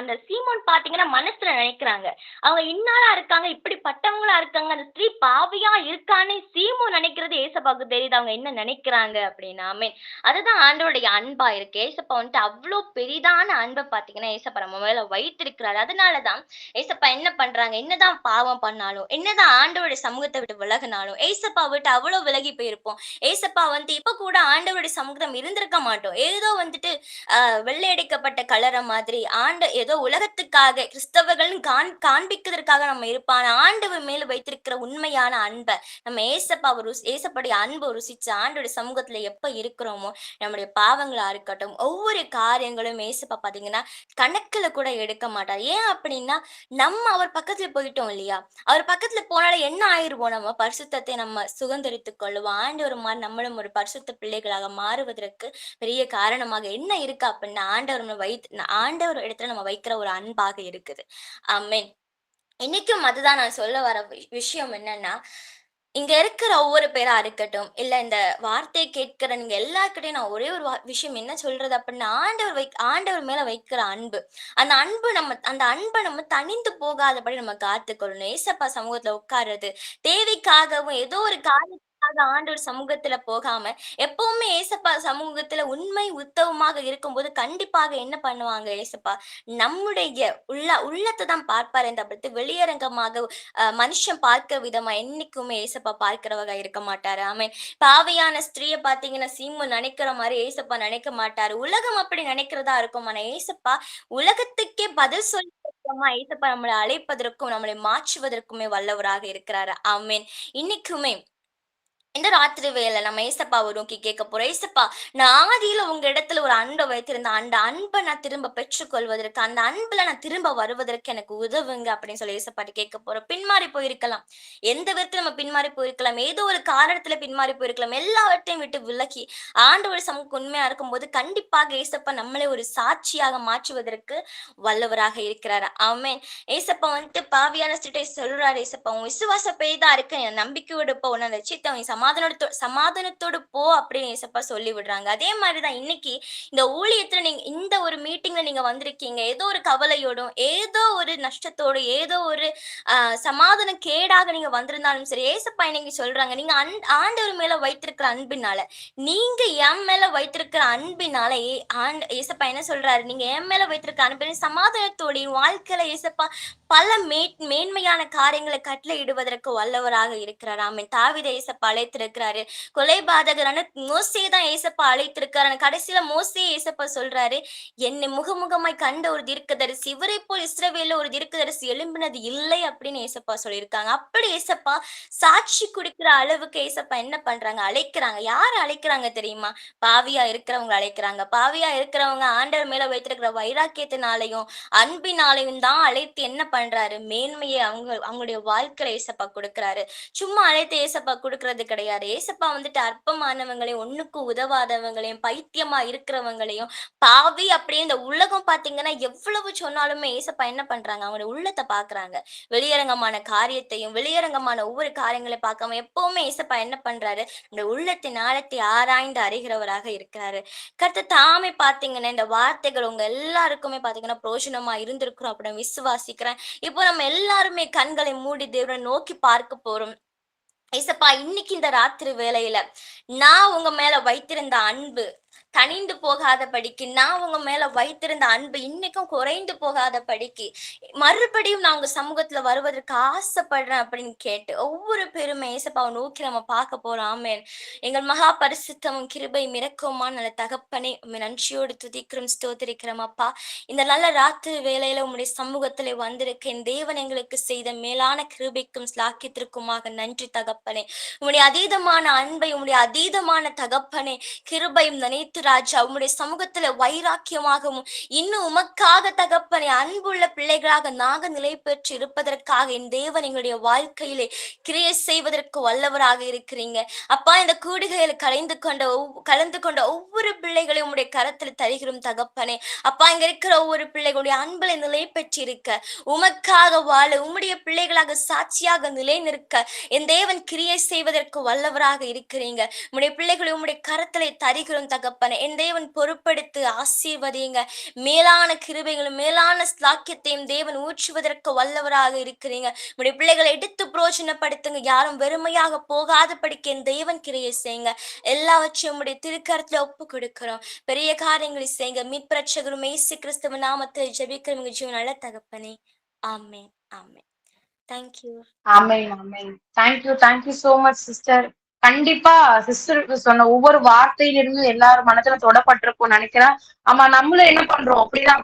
அந்த சீமோன் பாத்தீங்கன்னா மனசுல நினைக்கிறாங்க, அவங்க இன்னாளா இருக்காங்க, இப்படிப்பட்டவங்களா இருக்காங்க, அந்த ஸ்திரீ பாவியா இருக்கான்னு சீமோன் நினைக்கிறது ஏசப்பாவுக்கு தெரியுது அவங்க என்ன நினைக்கிறாங்க அப்படின்னா. ஆமேன். அதுதான் ஆண்டவருடைய அன்பா இருக்கு. ஏசப்பா வந்துட்டு அவ்வளவு பெரிதான அன்பை பாத்தீங்கன்னா ஏசப்பா நம்ம மேல வைத்திருக்கிறாரு. அதனாலதான் ஏசப்பா என்ன பண்றாங்க, என்னதான் பாவம் பண்ணாலும், என்னதான் ஆண்டவருடைய சமூகத்தை விட்டு விலகினாலும், ஏசப்பா விட்டு அவ்வளவு விலகி போயிருப்போம். ஏசப்பா வந்து இப்ப கூட ஆண்டவருடைய சமூகம் இருந்திருக்க மாட்டோம். ஏதோ வந்துட்டு வெள்ளையடிக்கப்பட்ட கலரை மாதிரி ஏதோ உலகத்துக்காக கிறிஸ்தவர்கள் காண்பிக்கிறதுக்காக நம்ம இருப்பான ஆண்டவர் மேல வைத்திருக்கிற உண்மையான அன்பை நம்ம ஏசப்படைய அன்பு ருசிச்சு ஆண்டோட சமூகத்துல எப்ப இருக்கிறோமோ, நம்முடைய பாவங்களா இருக்கட்டும், ஒவ்வொரு காரியங்களும் ஏசப்பா பாத்தீங்கன்னா கணக்குல கூட எடுக்க மாட்டார். ஏன் அப்படின்னா, நம்ம அவர் பக்கத்துல போயிட்டோம் இல்லையா? அவர் பக்கத்துல போனால என்ன ஆயிடுவோம், நம்ம பரிசுத்தத்தை நம்ம சுதந்திரித்துக் கொள்ளுவோம். ஆண்டவர் மாதிரி நம்மளும் ஒரு பரிசுத்த பிள்ளைகளாக மாறுவதற்கு பெரிய காரணமாக என்ன இருக்கு அப்படின்னா, ஆண்டவர் இடத்துல நம்ம வைக்கிற ஒரு அன்பாக இருக்குது. ஆமென். இன்னைக்கும் அதுதான் நான் சொல்ல வர விஷயம் என்னன்னா, இங்க இருக்கிற ஒவ்வொரு பேரா இருக்கட்டும், இல்ல இந்த வார்த்தையை கேட்கிற நீங்க எல்லாருக்கிட்டையும் நான் ஒரே ஒரு விஷயம் என்ன சொல்றது அப்படின்னா, ஆண்டவர் மேல வைக்கிற அன்பு, அந்த அன்பை நம்ம தணிந்து போகாதபடி நம்ம காத்துக்கொள்ளணும். ஏசப்பா சமூகத்துல உட்கார்றது தேவைக்காகவும் ஏதோ ஒரு காரியத்துக்காக ஆண்டவர் சமூகத்துல போகாம எப்பவுமே ஏசப்பா சமூகத்துல உண்மை உத்தவமாக இருக்கும்போது கண்டிப்பாக என்ன பண்ணுவாங்க, ஏசப்பா நம்முடைய உள்ளத்தை தான் பார்ப்பாரு. தவிர்த்து வெளியரங்கமாக மனுஷன் பார்க்கிற விதமா என்னைக்குமே ஏசப்பா பார்க்கிறவங்க இருக்க மாட்டாரு. ஆமென். பாவியான ஸ்திரீய பாத்தீங்கன்னா சீமோன் நினைக்கிற மாதிரி ஏசப்பா நினைக்க மாட்டாரு. உலகம் அப்படி நினைக்கிறதா இருக்கும். ஆனா ஏசப்பா உலகத்துக்கே பதில் சொல்லி ஏசப்பா நம்மளை அழைப்பதற்கும் நம்மளை மாற்றுவதற்குமே வல்லவராக இருக்கிறாரு. ஆமென். இன்னைக்குமே இந்த ராத்திரி வேலை நம்ம ஏசப்பாவை நோக்கி கேட்க போறோம். ஏசப்பா, நான் ஆதியில உங்க இடத்துல ஒரு அன்பை வைத்திருந்தேன், அந்த அன்பை நான் திரும்ப பெற்றுக்கொள்வதற்கு, அந்த அன்புல நான் திரும்ப வருவதற்கு எனக்கு உதவுங்க அப்படின்னு சொல்லி ஏசப்பாட்டு கேட்க போறோம். பின்மாறி போயிருக்கலாம், எந்த விதத்துல நம்ம பின்மாறி போயிருக்கலாம், ஏதோ ஒரு காரணத்துல பின்மாறி போயிருக்கலாம். எல்லாவற்றையும் விட்டு விலகி ஆண்டவர் சமூகம் உண்மையா இருக்கும்போது கண்டிப்பாக ஏசப்பா நம்மளே ஒரு சாட்சியாக மாற்றுவதற்கு வல்லவராக இருக்கிறாரு. ஆமென். ஏசப்பா வந்துட்டு பாவியான ஸ்திரீயை சொல்றாரு, ஏசப்பா உன் விசுவாச பெய்தா இருக்கு, என் நம்பிக்கையோடு போ, உன்னை ரட்சித்த சமாதானத்தோடு போ அப்படின்னு ஏசப்பா சொல்லி விடுறாங்க. அதே மாதிரிதான் இன்னைக்கு இந்த ஊழியத்துல நீங்க இந்த ஒரு மீட்டிங்ல சுச்சுவேஷன்ல நீங்க வந்திருக்கீங்க, ஏதோ ஒரு கவலையோடும், ஏதோ ஒரு நஷ்டத்தோடும், ஏதோ ஒரு சமாதான கேடாக நீங்க வந்திருந்தாலும் சரி, ஏசப்பா இன்னைக்கு சொல்றாங்க, நீங்க ஆண்டவர் மேல வைத்திருக்கிற அன்பினால, நீங்க என் மேல வைத்திருக்கிற அன்பினால ஏசப்பா என்ன சொல்றாரு, நீங்க என் மேல வைத்திருக்கிற அன்பின் சமாதானத்தோட வாழ்க்கையில ஏசப்பா பல மேன்மையான காரியங்களை கட்டளையிடுவதற்கு வல்லவராக இருக்கிறார். ஆமென். தாவீதை ஏசப்பா அழைத்திருக்கிறாரு. கொலைபாதகரான மோசே தான் ஏசப்பா அழைத்திருக்காரு. கடைசியில மோசே ஏசப்பா சொல்றாரு, என்னை முகமுகமாய் கண்ட ஒரு தீர்க்கதரிசி, இவரை போல் இஸ்ரவேல்ல ஒரு தீர்க்கதரிசி எழும்பினது இல்லை அப்படின்னு ஏசப்பா சொல்லியிருக்காங்க. அப்படி ஏசப்பா சாட்சி குடிக்கிற அளவுக்கு ஏசப்பா என்ன பண்றாங்க, அழைக்கிறாங்க. யார் அழைக்கிறாங்க தெரியுமா? பாவியா இருக்கிறவங்க அழைக்கிறாங்க. பாவியா இருக்கிறவங்க ஆண்டவர் மேல வைத்திருக்கிற வைராக்கியத்தினாலையும் அன்பினாலையும் தான் அழைத்து என்ன பண்றாரு, மேன்மையை அவங்களுடைய வாழ்க்கையில ஏசப்பா கொடுக்கிறாரு. சும்மா அழைத்து ஏசப்பா கொடுக்கறது கிடையாது. ஏசப்பா வந்துட்டு அற்பமானவங்களையும், ஒண்ணுக்கு உதவாதவங்களையும், பைத்தியமா இருக்கிறவங்களையும், பாவி அப்படியே இந்த உலகம் பாத்தீங்கன்னா எவ்வளவு சொன்னாலுமே ஏசப்பா என்ன பண்றாங்க, அவங்களுடைய உள்ளத்தை பாக்குறாங்க. வெளியரங்கமான காரியத்தையும் வெளியரங்கமான ஒவ்வொரு காரியங்களையும் பார்க்காம எப்பவுமே ஏசப்பா என்ன பண்றாரு, இந்த உள்ளத்தின் ஆழத்தை ஆராய்ந்து அறிகிறவராக இருக்கிறாரு. கர்த்தர் தாமே பாத்தீங்கன்னா இந்த வார்த்தைகள் உங்க எல்லாருக்குமே பாத்தீங்கன்னா பிரோஜனமா இருந்திருக்கிறோம் அப்படின்னு விசுவாசிக்கிறேன். இப்போ நம்ம எல்லாருமே கண்களை மூடி தேவனை நோக்கி பார்க்க போறோம். ஏசப்பா, இன்னைக்கு இந்த ராத்திரி வேளையில நான் உங்க மேல வைத்திருந்த அன்பு தனிந்து போகாத படிக்கு, நான் உங்க மேல வைத்திருந்த அன்பு இன்னைக்கும் குறைந்து போகாத படிக்கு, மறுபடியும் நான் உங்க சமூகத்துல வருவதற்கு ஆசைப்படுறேன் அப்படின்னு கேட்டு ஒவ்வொரு பேருமே ஏசப்பாவை நோக்கி நம்ம பார்க்க போறோம். ஆமென். எங்கள் மகா பரிசுத்தமும் கிருபை மிரக்கவுமா நல்ல தகப்பனே, உண்மை நன்றியோடு துதிக்கிறோம், ஸ்தோத்திரிக்கிறோம் அப்பா. இந்த நல்ல ராத்திரி வேளையில உங்களுடைய சமூகத்திலே வந்திருக்க என் தேவன் எங்களுக்கு செய்த மேலான கிருபைக்கும் ஸ்லாக்கியத்திற்குமாக நன்றி தகப்பனே. உங்களுடைய அதீதமான அன்பை, உங்களுடைய அதீதமான தகப்பனே கிருபையும் நினைத்து ராஜா, உம்முடைய சமூகத்துல வைராக்கியமாகவும் இன்னும் உமக்காக தகப்பனே அன்புள்ள பிள்ளைகளாக நாங்க நிலை பெற்று இருப்பதற்காக என் தேவன் எங்களுடைய வாழ்க்கையிலே கிரியை செய்வதற்கு வல்லவராக இருக்கிறீங்க அப்பா. இந்த கூடுகையில கலந்து கொண்ட ஒவ்வொரு பிள்ளைகளையும் உம்முடைய கரத்தில் தருகிறோம் தகப்பனே. அப்பா, இங்க இருக்கிற ஒவ்வொரு பிள்ளைகளுடைய அன்புல நிலை பெற்றிருக்க, உமக்காக வாழ, உம்முடைய பிள்ளைகளாக சாட்சியாக நிலை நிற்க என் தேவன் கிரியை செய்வதற்கு வல்லவராக இருக்கிறீங்க. உம்முடைய பிள்ளைகளை உம்முடைய கரத்திலே தருகிறோம் தகப்பனே. என் தேவன் பொறுப்படுத்து ஆசீர்வதிங்க. மேலான கிருபைகளும் மேலான ஸ்லாக்கியத்தையும் தேவன் ஊற்றுவதற்கு வல்லவராக இருக்கிறீங்க. உடைய பிள்ளைகளை எடுத்து பிரோஜனப்படுத்துங்க. யாரும் வெறுமையாக போகாத படிக்க என் தேவன் கிரியை செய்யுங்க. எல்லாவற்றையும் உடைய திருக்கரத்துல ஒப்பு கொடுக்கிறோம். பெரிய காரியங்களை செய்யுங்க. மீட்பரட்சகரும் இயேசு கிறிஸ்துவின் நாமத்தில் ஜெபிக்கிறவங்க ஜீவன் நல்ல தகப்பனே. Amen. Amen. Thank you. Amen. Amen. Thank you so much sister. கண்டிப்பா சிஸ்டருக்கு சொன்ன ஒவ்வொரு வார்த்தையிலிருந்து எல்லாரும் மனசுல தொடப்பட்டிருக்கும் நினைக்கிறேன். ஆமா, நம்மளும் என்ன பண்றோம் அப்படிதான்,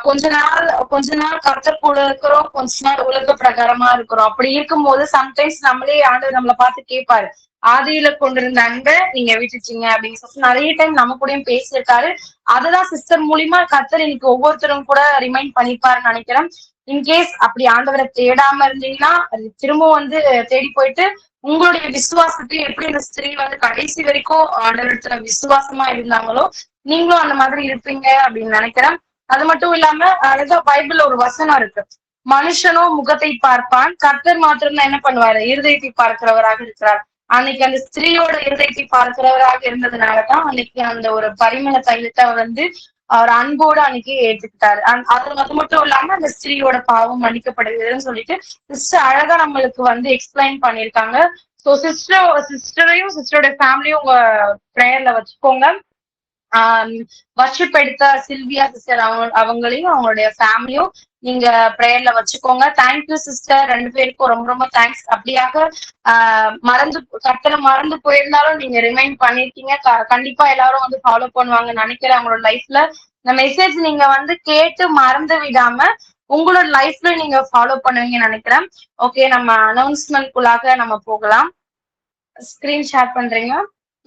கொஞ்ச நாள் கர்த்தர் கூட இருக்கிறோம், கொஞ்ச நாள் உலக பிரகாரமா இருக்கிறோம். அப்படி இருக்கும்போது சம்டைம்ஸ் நம்மளே ஆண்டவர் நம்மளை பார்த்து கேட்பாரு, ஆதியில கொண்டிருந்த அன்பை நீங்க விட்டுட்டீங்க அப்படின்னு சொல்லிட்டு நிறைய டைம் நம்ம கூடயும் பேசியிருக்காரு. அதுதான் சிஸ்டர் மூலியமா கர்த்தர் இன்னைக்கு ஒவ்வொருத்தரும் கூட ரிமைண்ட் பண்ணிப்பாருன்னு நினைக்கிறேன். இன்கேஸ் அப்படி ஆண்டவரை தேடாம இருந்தீங்கன்னா திரும்பவும் வந்து தேடி போயிட்டு உங்களுடைய விசுவாசத்தை எப்படி இந்த ஸ்திரீ வந்து கடைசி வரைக்கும் ஆண்டவரத்துல விசுவாசமா இருந்தாங்களோ நீங்களும் அந்த மாதிரி இருப்பீங்க அப்படின்னு நினைக்கிறேன். அது மட்டும் இல்லாம அதுதான் பைபிள்ல ஒரு வசனம் இருக்கு, மனுஷனோ முகத்தை பார்ப்பான், கர்த்தர் மாத்திரம் தான் என்ன பண்ணுவாரு, இருதயத்தை பார்க்கிறவராக இருக்கிறார். அன்னைக்கு அந்த ஸ்திரீயோட இருதயத்தை பார்க்கிறவராக இருந்ததுனாலதான் அன்னைக்கு அந்த ஒரு பரிமள தைலத்தை வந்து அவர் அன்போடு அன்னைக்கு ஏற்றுக்கிட்டாரு. அது மட்டும் இல்லாம அந்த ஸ்திரீயோட பாவம் மன்னிக்கப்படுகிறதுன்னு சொல்லிட்டு சிஸ்டர் அழகா நம்மளுக்கு வந்து எக்ஸ்பிளைன் பண்ணிருக்காங்க. சோ சிஸ்டரையும் சிஸ்டரோட ஃபேமிலியும் உங்க ப்ரேயர்ல வச்சுக்கோங்க. வர்ஷிப் எடுத்த சில்வியா சிஸ்டர் அவங்களையும் அவங்களுடைய ஃபேமிலியும் நீங்க ப்ரேயர்ல வச்சுக்கோங்க. தேங்க்யூ சிஸ்டர், ரெண்டு பேருக்கும் ரொம்ப ரொம்ப தேங்க்ஸ். அப்படியாக கர்த்தரை மறந்து போயிருந்தாலும் நீங்க ரிமைண்ட் பண்ணிருக்கீங்க. கண்டிப்பா எல்லாரும் வந்து ஃபாலோ பண்ணுவாங்கன்னு நினைக்கிறேன். அவங்களோட லைஃப்ல இந்த மெசேஜ் நீங்க வந்து கேட்டு மறந்து விடாம உங்களோட லைஃப்ல நீங்க ஃபாலோ பண்ணுவீங்கன்னு நினைக்கிறேன். ஓகே, நம்ம அனௌன்ஸ்மெண்ட்குள்ளாக நம்ம போகலாம். ஸ்கிரீன் ஷேர் பண்றீங்க.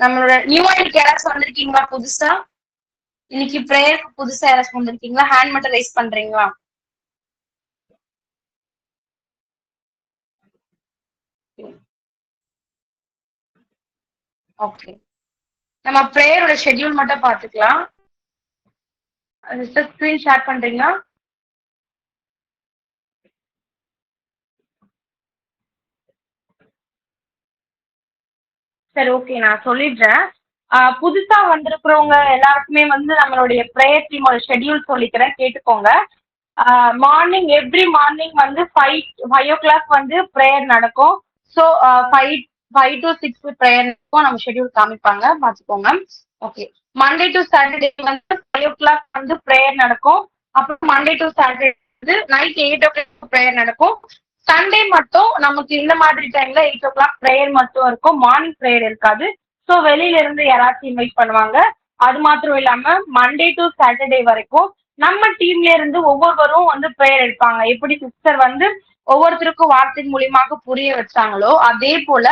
நம்மளோட நியூ ஐடிக்கு யாராச்சும் வந்திருக்கீங்களா புதுசா? இன்னைக்கு ப்ரேயருக்கு புதுசா யாராச்சும் வந்திருக்கீங்களா? ஹேண்ட் மட்டும் ரைஸ் பண்றீங்களா? ஓகே, நம்ம ப்ரேயரோட ஷெட்யூல் மட்டும் பாத்துக்கலாம். ஸ்கிரீன் ஷேர் பண்றீங்களா? சரி, ஓகே, நான் சொல்லிடுறேன். புதுசா வந்திருக்கிறவங்க எல்லாருக்குமே வந்து நம்மளுடைய ப்ரேயர் டீமோட ஷெட்யூல் சொல்லிக்கிறேன், கேட்டுக்கோங்க. மார்னிங் எவ்ரி மார்னிங் வந்து 5 வந்து ப்ரேயர் நடக்கும். ஸோ 5 to 6 ப்ரேயர் நடக்கும். நம்ம ஷெட்யூல் காமிப்பாங்க, பார்த்துக்கோங்க. ஓகே. மண்டே டு சாட்டர்டே வந்து 5 வந்து ப்ரேயர் நடக்கும். அப்புறம் மண்டே டு சாட்டர்டே வந்து நைட் 8 ப்ரேயர் நடக்கும். சண்டே மட்டும் நமக்கு இந்த மாதிரி டைம்ல 8 ப்ரேயர் மட்டும் இருக்கும், மார்னிங் ப்ரேயர் இருக்காது. ஸோ வெளியில இருந்து யாராச்சும் இன்வைட் பண்ணுவாங்க. அது மாத்திரம் இல்லாம மண்டே டு சாட்டர்டே வரைக்கும் நம்ம டீம்ல இருந்து ஒவ்வொருவரும் வந்து ப்ரேயர் எடுப்பாங்க. எப்படி சிஸ்டர் வந்து ஒவ்வொருத்தருக்கும் வார்த்தை மூலியமாக புரிய வச்சாங்களோ அதே போல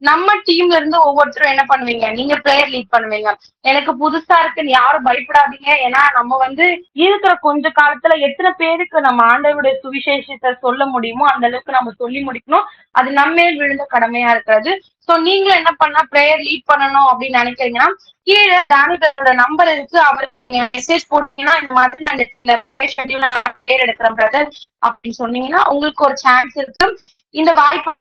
நம்ம டீம்ல இருந்து ஒவ்வொருத்தரும் என்ன பண்ணுவீங்க, நீங்க ப்ரேயர் லீட் பண்ணுவீங்க. எனக்கு புதுசா இருக்குன்னு யாரும் பயப்படாதீங்க. ஏன்னா நம்ம வந்து இருக்கிற கொஞ்ச காலத்துல எத்தனை பேருக்கு நம்ம ஆண்டவருடைய சுவிசேஷத்தை சொல்ல முடியுமோ அந்த அளவுக்கு நம்ம சொல்லி முடிக்கணும். அது நம்ம விழுந்த கடமையா இருக்கிறது. ஸோ நீங்களும் என்ன பண்ணா ப்ரேயர் லீட் பண்ணணும் அப்படின்னு நினைக்கிறீங்கன்னா கீழே தானிகளோட நம்பர் இருக்கு, அவருக்கு மெசேஜ் போட்டீங்கன்னா இந்த மாதிரி நான் ஷெட்யூல் ப்ரேயர் எடுக்கிறேன் பிரதர் அப்படின்னு சொன்னீங்கன்னா உங்களுக்கு ஒரு சான்ஸ் இருக்கு. இந்த வாய்ப்பு